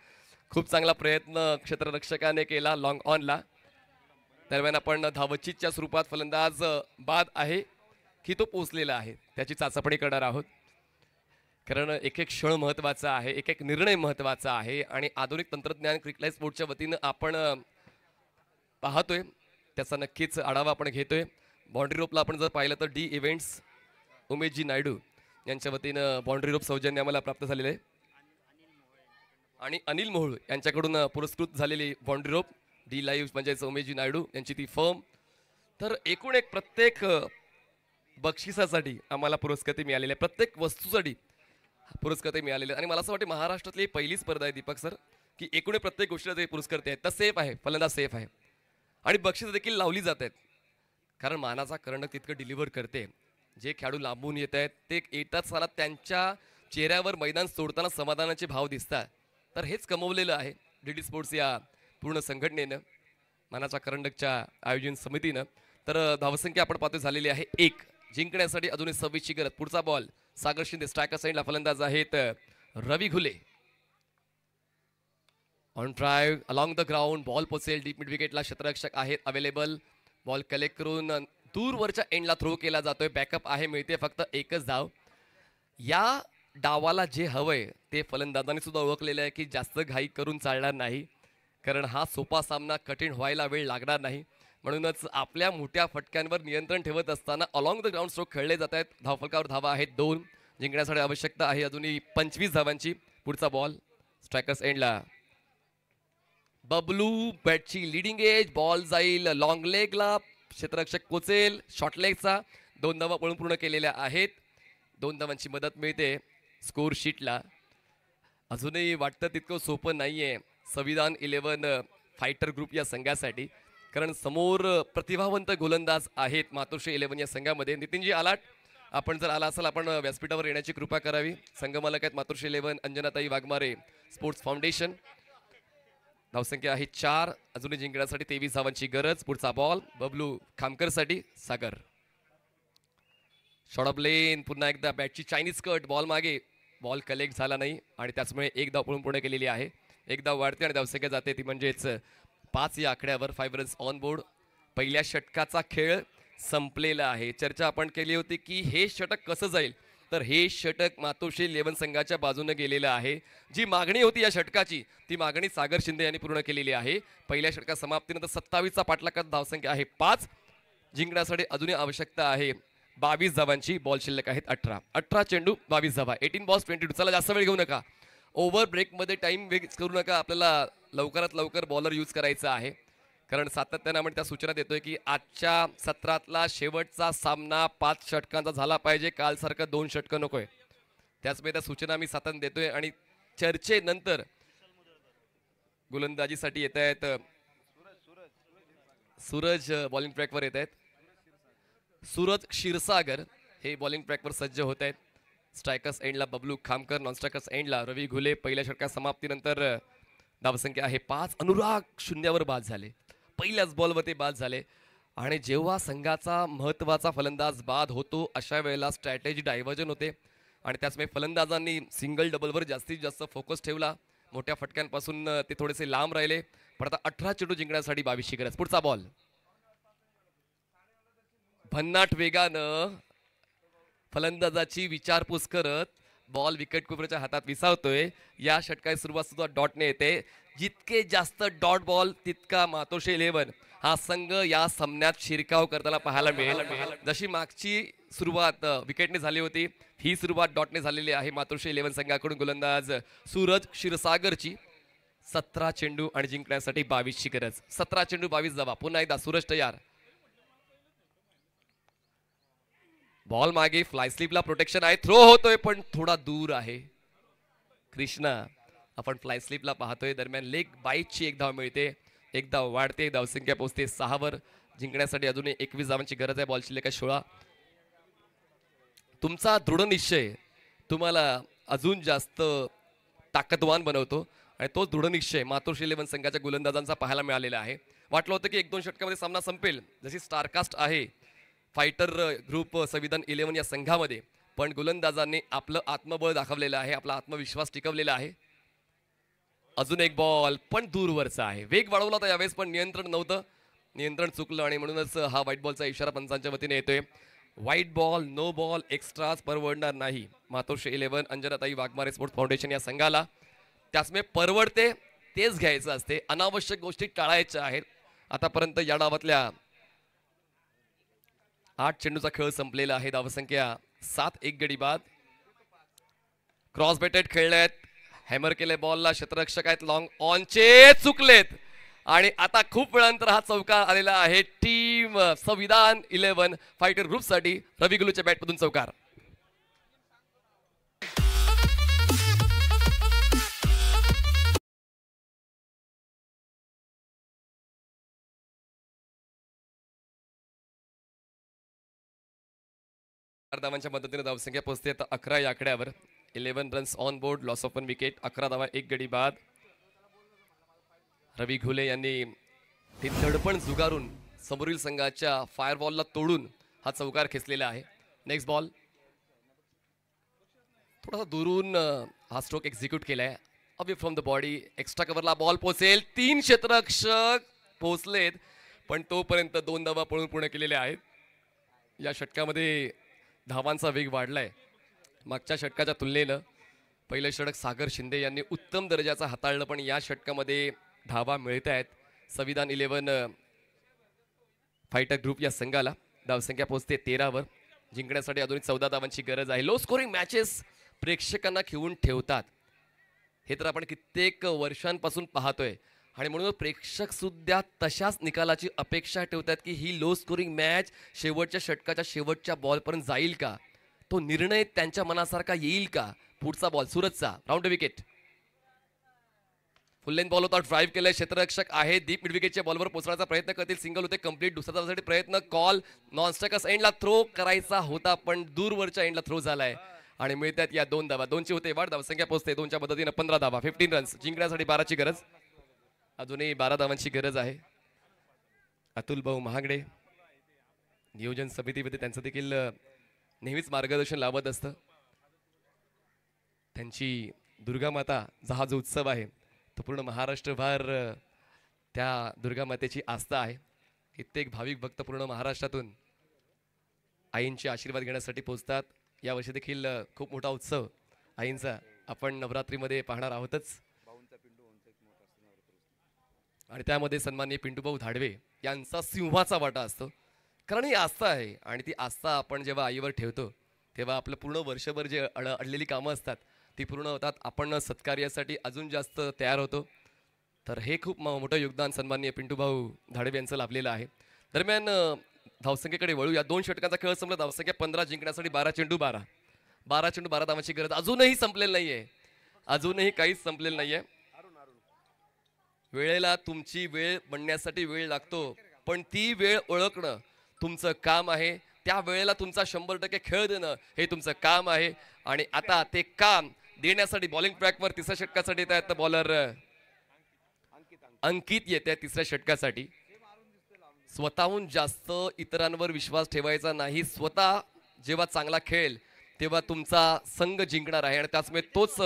खूप चांगला प्रयत्न क्षेत्ररक्षकाने केला लॉंग ऑनला. दरम्यान आपण धावचीच्या स्वरूपात फलंदाज बाद आहे की तो पोचलेला आहे त्याची चाचपणी करणार आहोत. कारण एक एक क्षण महत्त्वाचा आहे, एक एक निर्णय महत्त्वाचा आहे. आणि आधुनिक तंत्रज्ञान क्रिकलाईट स्पोर्ट्सच्या वतीनं आपण पाहतोय, त्याचा नक्कीच आढावा आपण घेतोय. बाउंड्री रोपला आपण जर पाहिलं तर डी इव्हेंट्स उमेशजी नायडू यांच्या वतीनं बाउंड्री रोप सौजन्य आम्हाला प्राप्त झालेलं आहे. आणि अनिल मोहोळ यांच्याकडून पुरस्कृत झालेली बाउंड्री रोप डी लाईव्ह म्हणजेच उमेशजी नायडू यांची ती फर्म. तर एकूण एक प्रत्येक बक्षिसासाठी आम्हाला पुरस्कृती मिळालेली आहे, प्रत्येक वस्तूसाठी पुरस्कृती मिळालेले. आणि मला असं वाटतं महाराष्ट्रातली पहिलीच स्पर्धा आहे दीपक सर की एकूण प्रत्येक गोष्टीला जे पुरस्कृती आहेत तर सेफ आहे, फलंदाज सेफ आहे. आणि बक्षीस देखील लावली जात आहेत कारण मानाचा कर्णक तितकं डिलिव्हर करते. जे खेळाडू लांबून येत आहेत ते येतात साला त्यांच्या चेहऱ्यावर मैदान सोडताना समाधानाचे भाव दिसतात. तर हेच कमवलेलं आहे DD स्पोर्ट्स या पूर्ण संघटनेनं, मानाच्या करंडकच्या आयोजन समितीनं. तर धावसंख्या आपण पाहतो झालेली आहे 1. जिंकण्यासाठी अजूनही 26ची गरज. पुढचा बॉल सागर शिंदे, स्ट्रायकर साईडला फलंदाज आहेत Ravi Ghule. On drive along the ground, ball पोचेल डीप मिड विकेटला. क्षेत्ररक्षक आहेत अवेलेबल. बॉल कलेक्ट करून दूरवरच्या एंडला थ्रो केला जातोय. बॅकअप आहे, मिळते फक्त एकच धाव. या डावाला जे हवंय ते फलंदाजांनी सुद्धा ओळखलेलं आहे की जास्त घाई करून चालणार नाही, कारण हा सोपा सामना कठीण व्हायला वेळ लागणार नाही. म्हणूनच आपल्या मोठ्या फटक्यांवर नियंत्रण ठेवत असताना अलॉंग द ग्राउंड स्ट्रोक खेळले जात आहेत. धावफलकावर धावा आहेत 2. जिंकण्यासाठी आवश्यकता आहे अजूनही 25 धावांची. पुढचा बॉल स्ट्रायकर्स एंडला. बबलू बॅटची लिडिंग एज, बॉल जाईल लॉंग लेगला, क्षेत्ररक्षक पोचेल शॉर्ट लेगचा. 2 धावा पळून पूर्ण केलेल्या आहेत. 2 धावांची मदत मिळते स्कोर शीटला. अजूनही वाटतं तितकं सोपं नाहीये संविधान 11 फायटर ग्रुप या संघासाठी, कारण समोर प्रतिभावंत गोलंदाज आहेत मातोश्री 11 या संघामध्ये. नितीनजी आलाट, आपण जर आला असाल आपण व्यासपीठावर येण्याची कृपा करावी. संघमालक आहेत मातोश्री 11 अंजनाताई वाघमारे स्पोर्ट्स फाउंडेशन. धावसंख्या आहे 4. अजूनही जिंकण्यासाठी 23 धावांची गरज. पुढचा बॉल बबलू खामकरसाठी सागर. शॉर्ट ऑफ लेन, पुन्हा एकदा बॅटची चायनीज कट, बॉल मागे, बॉल कलेक्ट झाला नाही आणि त्याचमुळे 1 धाव पळून पूर्ण केलेली आहे. 1 धाव वाढते आणि धावसंख्या जाते ती म्हणजेच 5 या आकड्यावर. 5 रन्स ऑन बोर्ड. पहिल्या षटकाचा खेळ संपलेला आहे. चर्चा आपण केली होती की हे षटक कसं जाईल, तर हे षटक मातोश्री 11 संघाच्या बाजूने गेलेलं आहे. जी मागणी होती या षटकाची ती मागणी सागर शिंदे यांनी पूर्ण केलेली आहे. पहिल्या षटका समाप्तीनंतर 27चा पाठलागात धावसंख्या आहे 5. जिंकण्यासाठी अजूनही आवश्यकता आहे 22 धावांची. बॉल शिल्लक आहेत 18 चेंडू 22 धावा. 18 बॉल्स 22. चला जास्त वेळ घेऊ नका. ओव्हर ब्रेकमध्ये टाइम वेस्ट करू नका. आपल्याला लवकरात लवकर बॉलर यूज करायचा आहे, कारण सातत्यानं आपण त्या सूचना देतोय की आजच्या सत्रातला शेवटचा सामना 5 षटकांचा झाला पाहिजे. कालसारखं 2 षटकं नकोय. त्याचमुळे त्या सूचना मी सातत्यानं देतोय. आणि चर्चेनंतर गोलंदाजीसाठी येत आहेत सूरज, बॉलिंग ट्रॅकवर येत आहेत. सूरज क्षीरसागर हे बॉलिंग ट्रॅकवर सज्ज होत आहेत. स्ट्रायकर्स एंडला बबलू खामकर, नॉन स्ट्रायकर्स एंडला रवी घुले. पहिल्या षटका समाप्तीनंतर धावसंख्या आहे 5. अनुराग शून्यावर बाद झाले. पहिल्याच बॉलवर ते बाद झाले. आणि जेव्हा संघाचा महत्त्वाचा फलंदाज बाद होतो अशा वेळेला स्ट्रॅटेजी डायव्हर्जन होते. आणि त्याचमुळे फलंदाजांनी सिंगल डबलवर जास्तीत जास्त फोकस ठेवला. मोठ्या फटक्यांपासून ते थोडेसे लांब राहिले. पण आता 18 चेंडू जिंकण्यासाठी 22ची गरज. पुढचा बॉल भन्नाट वेगानं फलंदाजाची विचारपूस करत बॉल विकेट किपरच्या हातात विसावतोय. या षटकाची सुरुवात सुद्धा डॉटने येते. जितके जास्त डॉट बॉल तितका मातोश्री 11 हा संघ या सामन्यात शिरकाव करताना पाहायला मिळेल. जशी मागची सुरुवात विकेटने झाली होती, ही सुरुवात डॉटने झालेली आहे मातोश्री 11 संघाकडून. गोलंदाज सूरज क्षीरसागरची. 17 चेंडू आणि जिंकण्यासाठी 22ची गरज. 17 चेंडू 22 धावा. पुन्हा एकदा सूरज तयार. बॉल मागे फ्लाय स्लिपला प्रोटेक्शन आहे. थ्रो होतोय पण थोडा दूर आहे. कृष्णा, आपण फ्लाय स्लिपला पाहतोय. दरम्यान लेग बाईटची 1 धाव मिळते. 1 धाव वाढते. धावसंख्या पोहोचते 6 वर. जिंकण्यासाठी अजूनही 21 धावांची गरज आहे. बॉल शिल्लक 16. तुमचा दृढ निश्चय तुम्हाला अजून जास्त ताकदवान बनवतो. आणि तोच दृढ निश्चय मातोश्री 11 संघाच्या गोलंदाजांचा पाहायला मिळालेला आहे. वाटलं होतं की 1-2 षटकामध्ये सामना संपेल, जशी स्टारकास्ट आहे फायटर ग्रुप संविधान 11 या संघामध्ये. पण गोलंदाजांनी आपलं आत्मबळ दाखवलेलं आहे, आपला आत्मविश्वास टिकवलेला आहे. अजून एक बॉल पण दूरवरचा आहे. वेग वाढवला होता यावेळेस पण नियंत्रण नव्हतं. नियंत्रण चुकलं आणि म्हणूनच हा व्हाईट बॉलचा इशारा पंचांच्या वतीने येतोय. White ball, no ball, extras परवडणार नाही मातोश्री 11 अंजनाताई वाघमारे स्पोर्ट्स फाउंडेशन या संघाला. त्याचमुळे परवडते तेच घ्यायचं असते. अनावश्यक गोष्टी टाळायच्या आहेत. आतापर्यंत या डावातल्या 8 चेंडूचा खेळ संपलेला आहे. धावसंख्या 7. 1 गडी बाद. क्रॉस बेटेड खेळलेत. हॅमर केले बॉलला. क्षेत्ररक्षक आहेत लॉंग ऑनचे, चुकलेत. आणि आता खूप वेळानंतर हा चौकार आलेला आहे टीम संविधान 11 फायटर ग्रुपसाठी. रवी गुलूच्या बॅटमधून चौकार. धावांच्या मदतीने धावसंख्या पोहोचते आता 11 या आकड्यावर. 11 runs on board, loss of 1 wicket. 11 धावा 1 गडी बाद. रवी घुले यांनी ती धडपण जुगारून समोरील संघाच्या फायरबॉलला तोडून हा चौकार खेचलेला आहे. नेक्स्ट बॉल थोडासा दुरून हा स्ट्रोक एक्झिक्यूट केलाय. Away from the body. Extra कव्हरला बॉल पोहोचेल. 3 क्षेत्ररक्षक पोहोचलेत पण तोपर्यंत 2 धावा पळून पूर्ण केलेल्या आहेत. या षटकामध्ये धावांचा वेग वाढलाय मागच्या षटकाच्या तुलनेनं. पहिलं षटक सागर शिंदे यांनी उत्तम दर्जाचा हाताळलं पण या षटकामध्ये धावा मिळत आहेत संविधान 11 फायटर ग्रुप या संघाला. धावसंख्या पोहोचते 13 वर. जिंकण्यासाठी अजून 14 धावांची गरज आहे. लो स्कोरिंग मॅचेस प्रेक्षकांना खिळून ठेवतात, हे तर आपण कित्येक वर्षांपासून पाहतोय. आणि म्हणून प्रेक्षक सुद्धा तशाच निकालाची अपेक्षा ठेवतात की ही लो स्कोरिंग मॅच शेवटच्या षटकाच्या शेवटच्या बॉलपर्यंत जाईल का, तो निर्णय त्यांच्या मनासारखा येईल का. पुढचा बॉल सूरजचा, round wicket. Full length ball होता, ड्राईव्ह केलंय. क्षेत्ररक्षक आहे डीप मिड विकेटच्या बॉलवर पोहोचण्याचा प्रयत्न करतील. सिंगल होते कंप्लीट. दुसऱ्या धावासाठी प्रयत्न. कॉल नॉन स्ट्रायकर्स एंडला थ्रो करायचा होता पण दूरवरच्या एंडला थ्रो झालाय आणि मिळतात या 2 धावा. 2ची होते वाढ. धावसंख्या पोहोचते 2च्या मदतीने 15 धावा. 15 रन्स. जिंकण्यासाठी 12ची गरज. अजूनही 12 धावांची गरज आहे. अतुल भाऊ महागडे नियोजन समितीमध्ये त्यांचं देखील नेहमीच मार्गदर्शन लाभत असतं. त्यांची दुर्गा माता हा जो उत्सव आहे तो पूर्ण महाराष्ट्रभर त्या दुर्गा मातेची आस्था आहे. कित्येक भाविक भक्त पूर्ण महाराष्ट्रातून आईंचे आशीर्वाद घेण्यासाठी पोहोचतात. यावर्षी देखील खूप मोठा उत्सव आईंचा आपण नवरात्रीमध्ये पाहणार आहोतच. आणि त्यामध्ये सन्माननीय पिंटूभाऊ धाडवे यांचा सिंहाचा वाटा असतो. कारण ही आस्था आहे आणि ती आस्था आपण जेव्हा आईवर ठेवतो तेव्हा आपलं पूर्ण वर्षभर जे अडलेली कामं असतात ती पूर्ण होतात. आपण सत्कार्यासाठी अजून जास्त तयार होतो. तर हे खूप मोठं योगदान सन्माननीय पिंटू भाऊ धाडवे यांचं लाभलेलं आहे. दरम्यान धावसंख्येकडे वळूया. 2 षटकांचा खेळ संपला. धावसंख्या 15 जिंकण्यासाठी 12 चेंडू 12. 12 चेंडू 12 धावांची गरज अजूनही संपलेली नाहीये. अजूनही काहीच संपलेलं नाहीये. वेळेला तुमची वेळ बनण्यासाठी वेळ लागतो, पण ती वेळ ओळखणं तुमचं काम आहे. त्या वेळेला तुमचा 100% खेळ देणं हे तुमचं काम आहे. आणि आता ते काम देण्यासाठी बॉलिंग ट्रॅकवर तिसऱ्या षटकासाठी येत आहेत बॉलर अंकित येते तिसऱ्या षटकासाठी. स्वतःहून जास्त इतरांवर विश्वास ठेवायचा नाही. स्वतः जेव्हा चांगला खेळ तेव्हा तुमचा संघ जिंकणार आहे आणि त्याचमुळे तोच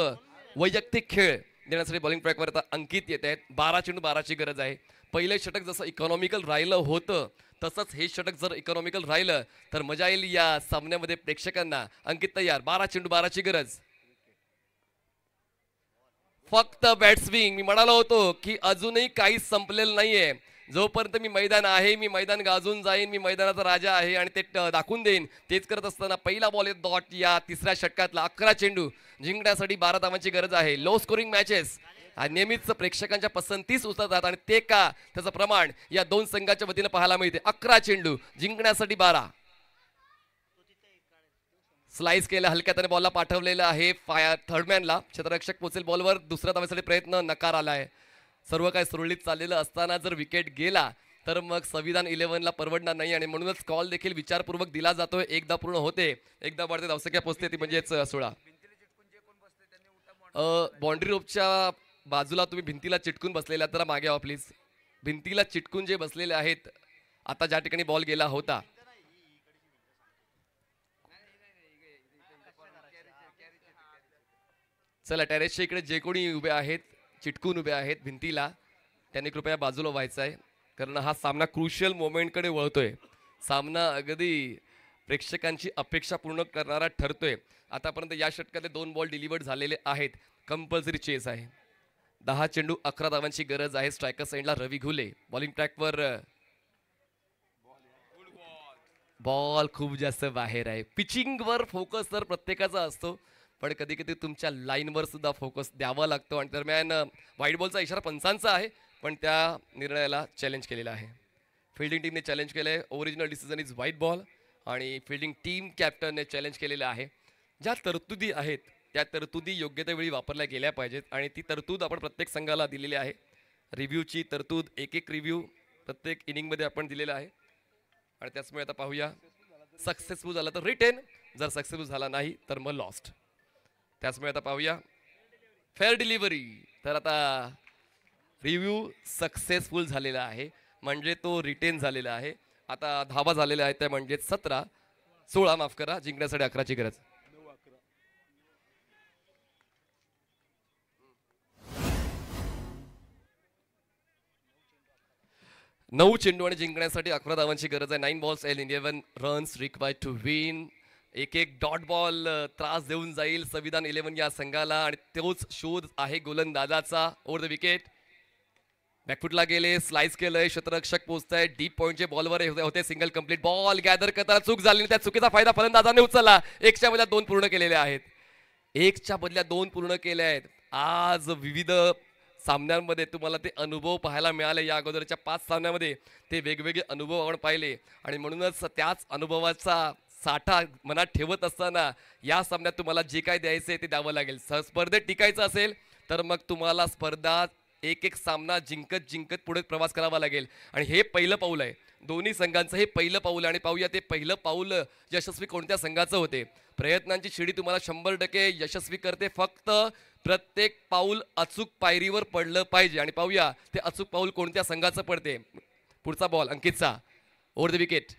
वैयक्तिक खेळ देण्यासाठी बॉलिंग ट्रॅकवर आता अंकित येत आहेत. 12 चेंडू 12ची गरज आहे. पहिले षटक जसं इकॉनॉमिकल राहिलं होतं तसंच हे षटक जर इकॉनॉमिकल राहिलं तर मजा येईल या सामन्यामध्ये प्रेक्षकांना. अंकित तयार. 12 चेंडू 12ची गरज. फक्त बॅट्सविंग. मी म्हणालो होतो की अजूनही काहीच संपलेलं नाहीये. जोपर्यंत मी मैदान आहे मी मैदान गाजून जाईन. मी मैदानाचा राजा आहे आणि ते दाखवून देईन. तेच करत असताना पहिला बॉल येत डॉट या तिसऱ्या षटकातला. 11 चेंडू जिंकण्यासाठी 12 धावांची गरज आहे. लो स्कोरिंग मॅचेस नेहमीच प्रेक्षकांच्या पसंतीस उतरतात आणि ते का त्याचं प्रमाण या दोन संघाच्या वतीनं पाहायला मिळते. 11 चेंडू जिंकण्यासाठी 12. स्लाइस केल्या हलक्या त्याने बॉलला पाठवलेलं आहे थर्डमॅनला. क्षेत्ररक्षक पोचेल बॉलवर. दुसऱ्या धावेसाठी प्रयत्न नकार आलाय. सर्व काय सुरळीत चाललेलं असताना जर विकेट गेला तर मग संविधान 11ला परवडणार नाही आणि म्हणूनच कॉल देखील विचारपूर्वक दिला जातोय. एकदा पूर्ण होते, एकदा वाढते, धावसंख्या पोचते ती म्हणजेच 16. बाउंड्री रोपच्या बाजूला तुम्ही भिंतीला चिटकून बसलेल्या तर मागे व्हा प्लीज. भिंतीला चिटकून जे बसलेले आहेत आता ज्या ठिकाणी बॉल गेला होता चला टेरेसच्या इकडे जे कोणी उभे आहेत चिटकून उभे आहेत भिंतीला त्यांनी कृपया बाजूला व्हायचं आहे. कारण हा सामना क्रुशियल मोमेंटकडे वळतोय. सामना अगदी प्रेक्षकांची अपेक्षा पूर्ण करणारा ठरतोय. आतापर्यंत या षटकातले 2 बॉल डिलिव्हर्ड झालेले आहेत. कंपल्सरी चेस आहे. 10 चेंडू 11 धावांची गरज आहे. स्ट्रायकर साइडला रवी घुले. बॉलिंग ट्रॅकवर बॉल खूप जास्त बाहेर आहे. पिचिंगवर फोकस तर प्रत्येकाचा असतो पण कधी कधी तुमच्या लाईनवर सुद्धा फोकस द्यावा लागतो. आणि दरम्यान व्हाईट बॉलचा इशारा पंचांचा आहे पण त्या निर्णयाला चॅलेंज केलेला आहे. फिल्डिंग टीमने चॅलेंज केलं आहे. Original decision is white ball आणि फिल्डिंग टीम कॅप्टनने चॅलेंज केलेलं आहे. ज्या तरतुदी आहेत त्या तरतुदी योग्य त्या वेळी वापरल्या गेल्या पाहिजेत आणि ती तरतूद आपण प्रत्येक संघाला दिलेली आहे. रिव्ह्यूची तरतूद एक रिव्ह्यू प्रत्येक इनिंगमध्ये आपण दिलेला आहे आणि त्याचमुळे आता पाहूया. सक्सेसफुल झाला तर रिटेन, जर सक्सेसफुल झाला नाही तर मग लॉस्ट. त्याचमुळे आता पाहूया फेअर डिलिव्हरी. तर आता रिव्ह्यू सक्सेसफुल झालेला आहे म्हणजे तो रिटेन झालेला आहे. आता धावा झालेल्या आहेत त्या म्हणजे 16 माफ करा. जिंकण्यासाठी 11ची गरज. 9 चेंडू आणि जिंकण्यासाठी 11 धावांची गरज आहे. 9 balls and 11 runs required to win. एक डॉट बॉल त्रास देऊन जाईल संविधान 11 या संघाला आणि तोच शोध आहे गोलंदाजाचा. ओव्हर द विकेट बॅकफुटला गेले. स्लाइस केलंय. क्षेत्ररक्षक पोहोचताय. डीप पॉइंटचे बॉलवर होते. Single complete. बॉल गॅदर करताना चूक झाली. त्या चुकीचा फायदा फलंदाजाने उचलला. 1च्या बदल्यात 2 पूर्ण केलेले आहेत. 1च्या बदल्यात 2 पूर्ण केले आहेत. आज विविध सामन्यांमध्ये तुम्हाला ते अनुभव पाहायला मिळाले. या अगोदरच्या 5 सामन्यामध्ये ते वेगवेगळे अनुभव आपण पाहिले आणि म्हणूनच त्याच अनुभवाचा साठा मनात ठेवत असताना या सामन्यात तुम्हाला जे काय द्यायचं आहे ते द्यावं लागेल. स्पर्धेत टिकायचं असेल तर मग तुम्हाला स्पर्धा एक सामना जिंकत पुढे प्रवास करावा लागेल आणि हे पहिलं पाऊल आहे. दोन्ही संघांचं हे पहिलं पाऊल आणि पाहूया ते पहिलं पाऊल यशस्वी कोणत्या संघाचं होते. प्रयत्नांची शिडी तुम्हाला 100% यशस्वी करते. फक्त प्रत्येक पाऊल अचूक पायरीवर पडलं पाहिजे आणि पाहूया ते अचूक पाऊल कोणत्या संघाचं पडते. पुढचा बॉल अंकितचा. Over the wicket.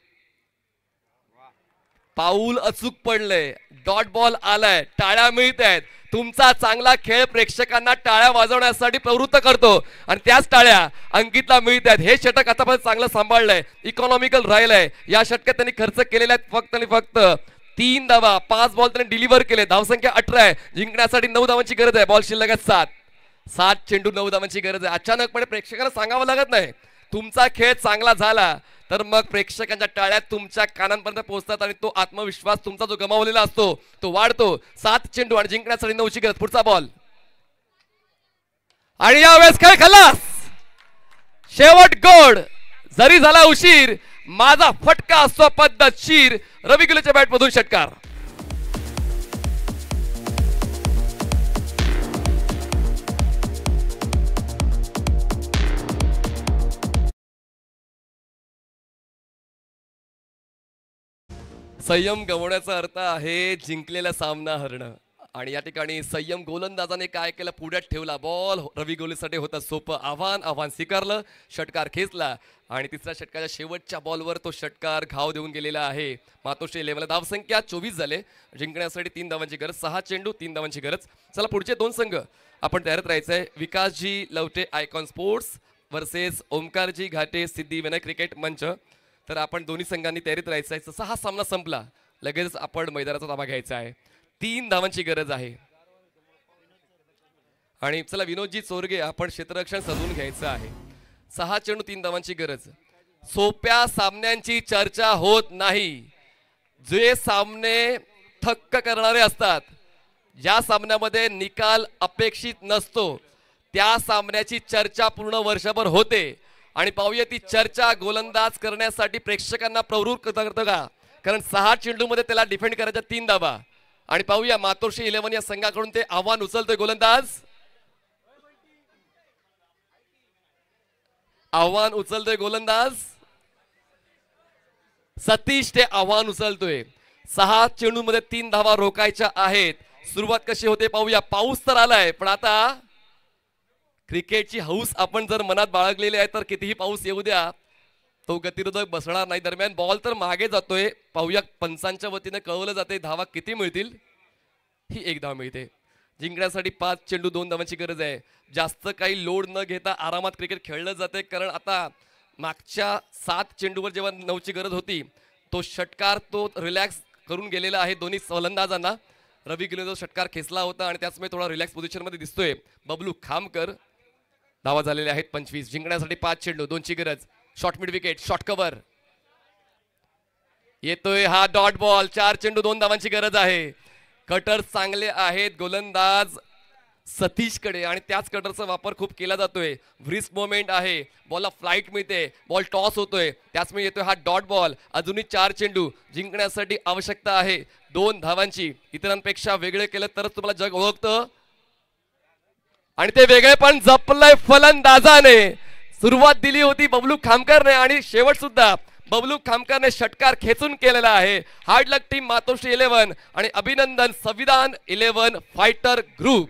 पाऊल अचूक पडलंय. डॉट बॉल आलाय. टाळ्या मिळत आहेत. तुमचा चांगला खेळ प्रेक्षकांना टाळ्या वाजवण्यासाठी प्रवृत्त करतो आणि त्याच टाळ्या अंकितला मिळत आहेत. हे षटक आतापर्यंत चांगलं सांभाळलंय. इकॉनॉमिकल राहिलंय. या षटकात त्यांनी खर्च केलेला आहे फक्त आणि फक्त 3 धावा. 5 बॉल त्यांनी डिलिव्हर केले. धावसंख्या 18 आहे. जिंकण्यासाठी 9 धावांची गरज आहे. बॉल शिल्लक 7 चेंडू 9 धावांची गरज आहे. अचानकपणे प्रेक्षकांना सांगावं लागत नाही. तुमचा खेळ चांगला झाला तर मग प्रेक्षकांच्या टाळ्यात तुमच्या कानांपर्यंत पोहोचतात आणि तो आत्मविश्वास तुमचा जो गमावलेला असतो तो वाढतो. 7 चेंडू आणि जिंकण्यासाठी 9ची गरज. पुढचा बॉल आणि यावेळेस खेळ खलास. शेवट गोड. जरी झाला उशीर माझा फटका असतो पद्धतशीर. रवी गुलेच्या बॅट मधून षटकार. संयम गवण्याचा अर्थ आहे जिंकलेला सामना हरणं. आणि या ठिकाणी संयम गोलंदाजाने काय केलं, पुढ्यात ठेवला बॉल. रवी गोलेसाठी होतं सोपं आव्हान स्वीकारलं, षटकार खेचला आणि तिसऱ्या षटकाच्या शेवटच्या बॉलवर तो षटकार घाव देऊन गेलेला आहे. मातोश्री 11 धावसंख्या 24 झाले. जिंकण्यासाठी 3 धावांची गरज. 6 चेंडू 3 धावांची गरज. चला पुढचे 2 संघ आपण तयारीत राहायचंय. विकासजी Lavate icon sports versus Omkarji घाटे सिद्धिविनायक क्रिकेट मंच. तर आपण दोन्ही संघांनी तयारीत राहायचं आहे. जसा हा सामना संपला लगेच आपण मैदानाचा ताबा घ्यायचा आहे. 3 धावांची गरज आहे. आणि चला विनोदजी चोरगे आपण क्षेत्ररक्षण सजवून घ्यायचं आहे. 6 चेंडू 3 धावांची गरज. सोप्या सामन्यांची चर्चा होत नाही. जे सामने थक्क करणारे असतात, ज्या सामन्यामध्ये निकाल अपेक्षित नसतो, त्या सामन्याची चर्चा पूर्ण वर्षभर होते. आणि पाहूया ती चर्चा गोलंदाज करण्यासाठी प्रेक्षकांना प्रवृत्त करतं का, कारण 6 चेंडू मध्ये त्याला डिफेंड करायच्या 3 धावा. आणि पाहूया मातोश्री 11 या संघाकडून ते आव्हान उचलतोय गोलंदाज. आव्हान उचलतोय गोलंदाज सतीश. ते आव्हान उचलतोय. 6 चेंडू मध्ये 3 धावा रोखायच्या आहेत. सुरुवात कशी होते पाहूया. पाऊस तर आलाय पण आता क्रिकेटची हौस आपण जर मनात बाळगलेली आहे तर कितीही पाऊस येऊ द्या तो गतिरोधक बसणार नाही. दरम्यान बॉल तर मागे जातोय. पाहूया पंचांच्या वतीने कळवलं जाते धावा किती मिळतील. ही 1 धाव मिळते. जिंकण्यासाठी 5 चेंडू 2 धावांची गरज आहे. जास्त काही लोड न घेता आरामात क्रिकेट खेळलं जाते, कारण आता मागच्या 7 चेंडूवर जेव्हा 9ची गरज होती तो षटकार तो रिलॅक्स करून गेलेला आहे दोन्ही फलंदाजांना. रवी गिलेचा षटकार खेचला होता आणि त्याचमुळे थोडा रिलॅक्स पोझिशन मध्ये दिसतोय. बबलू खामकर. धावा झालेल्या आहेत 25. जिंकण्यासाठी 5 चेंडू 2ची गरज. Short mid wicket, short cover येतोय. हा डॉट बॉल. 4 चेंडू 2 धावांची गरज आहे. कटर चांगले आहेत गोलंदाज सतीशकडे आणि त्याच कटरचा वापर खूप केला जातोय. व्रिस्ट मोमेंट आहे. बॉलला फ्लाइट मिळते. बॉल टॉस होतोय. त्याचमुळे येतोय हा डॉट बॉल. अजूनही 4 चेंडू. जिंकण्यासाठी आवश्यकता आहे 2 धावांची. इतरांपेक्षा वेगळे केलं तरच तुम्हाला जग ओळखतं आणि ते वेगळे पण जपलंय फलंदाजाने. सुरुवात दिली होती बबलू खामकरने आणि शेवट सुद्धा बबलू खामकरने षटकार खेचून केलेला आहे. हार्ड लक टीम मातोश्री 11 आणि अभिनंदन संविधान 11 फायटर ग्रुप.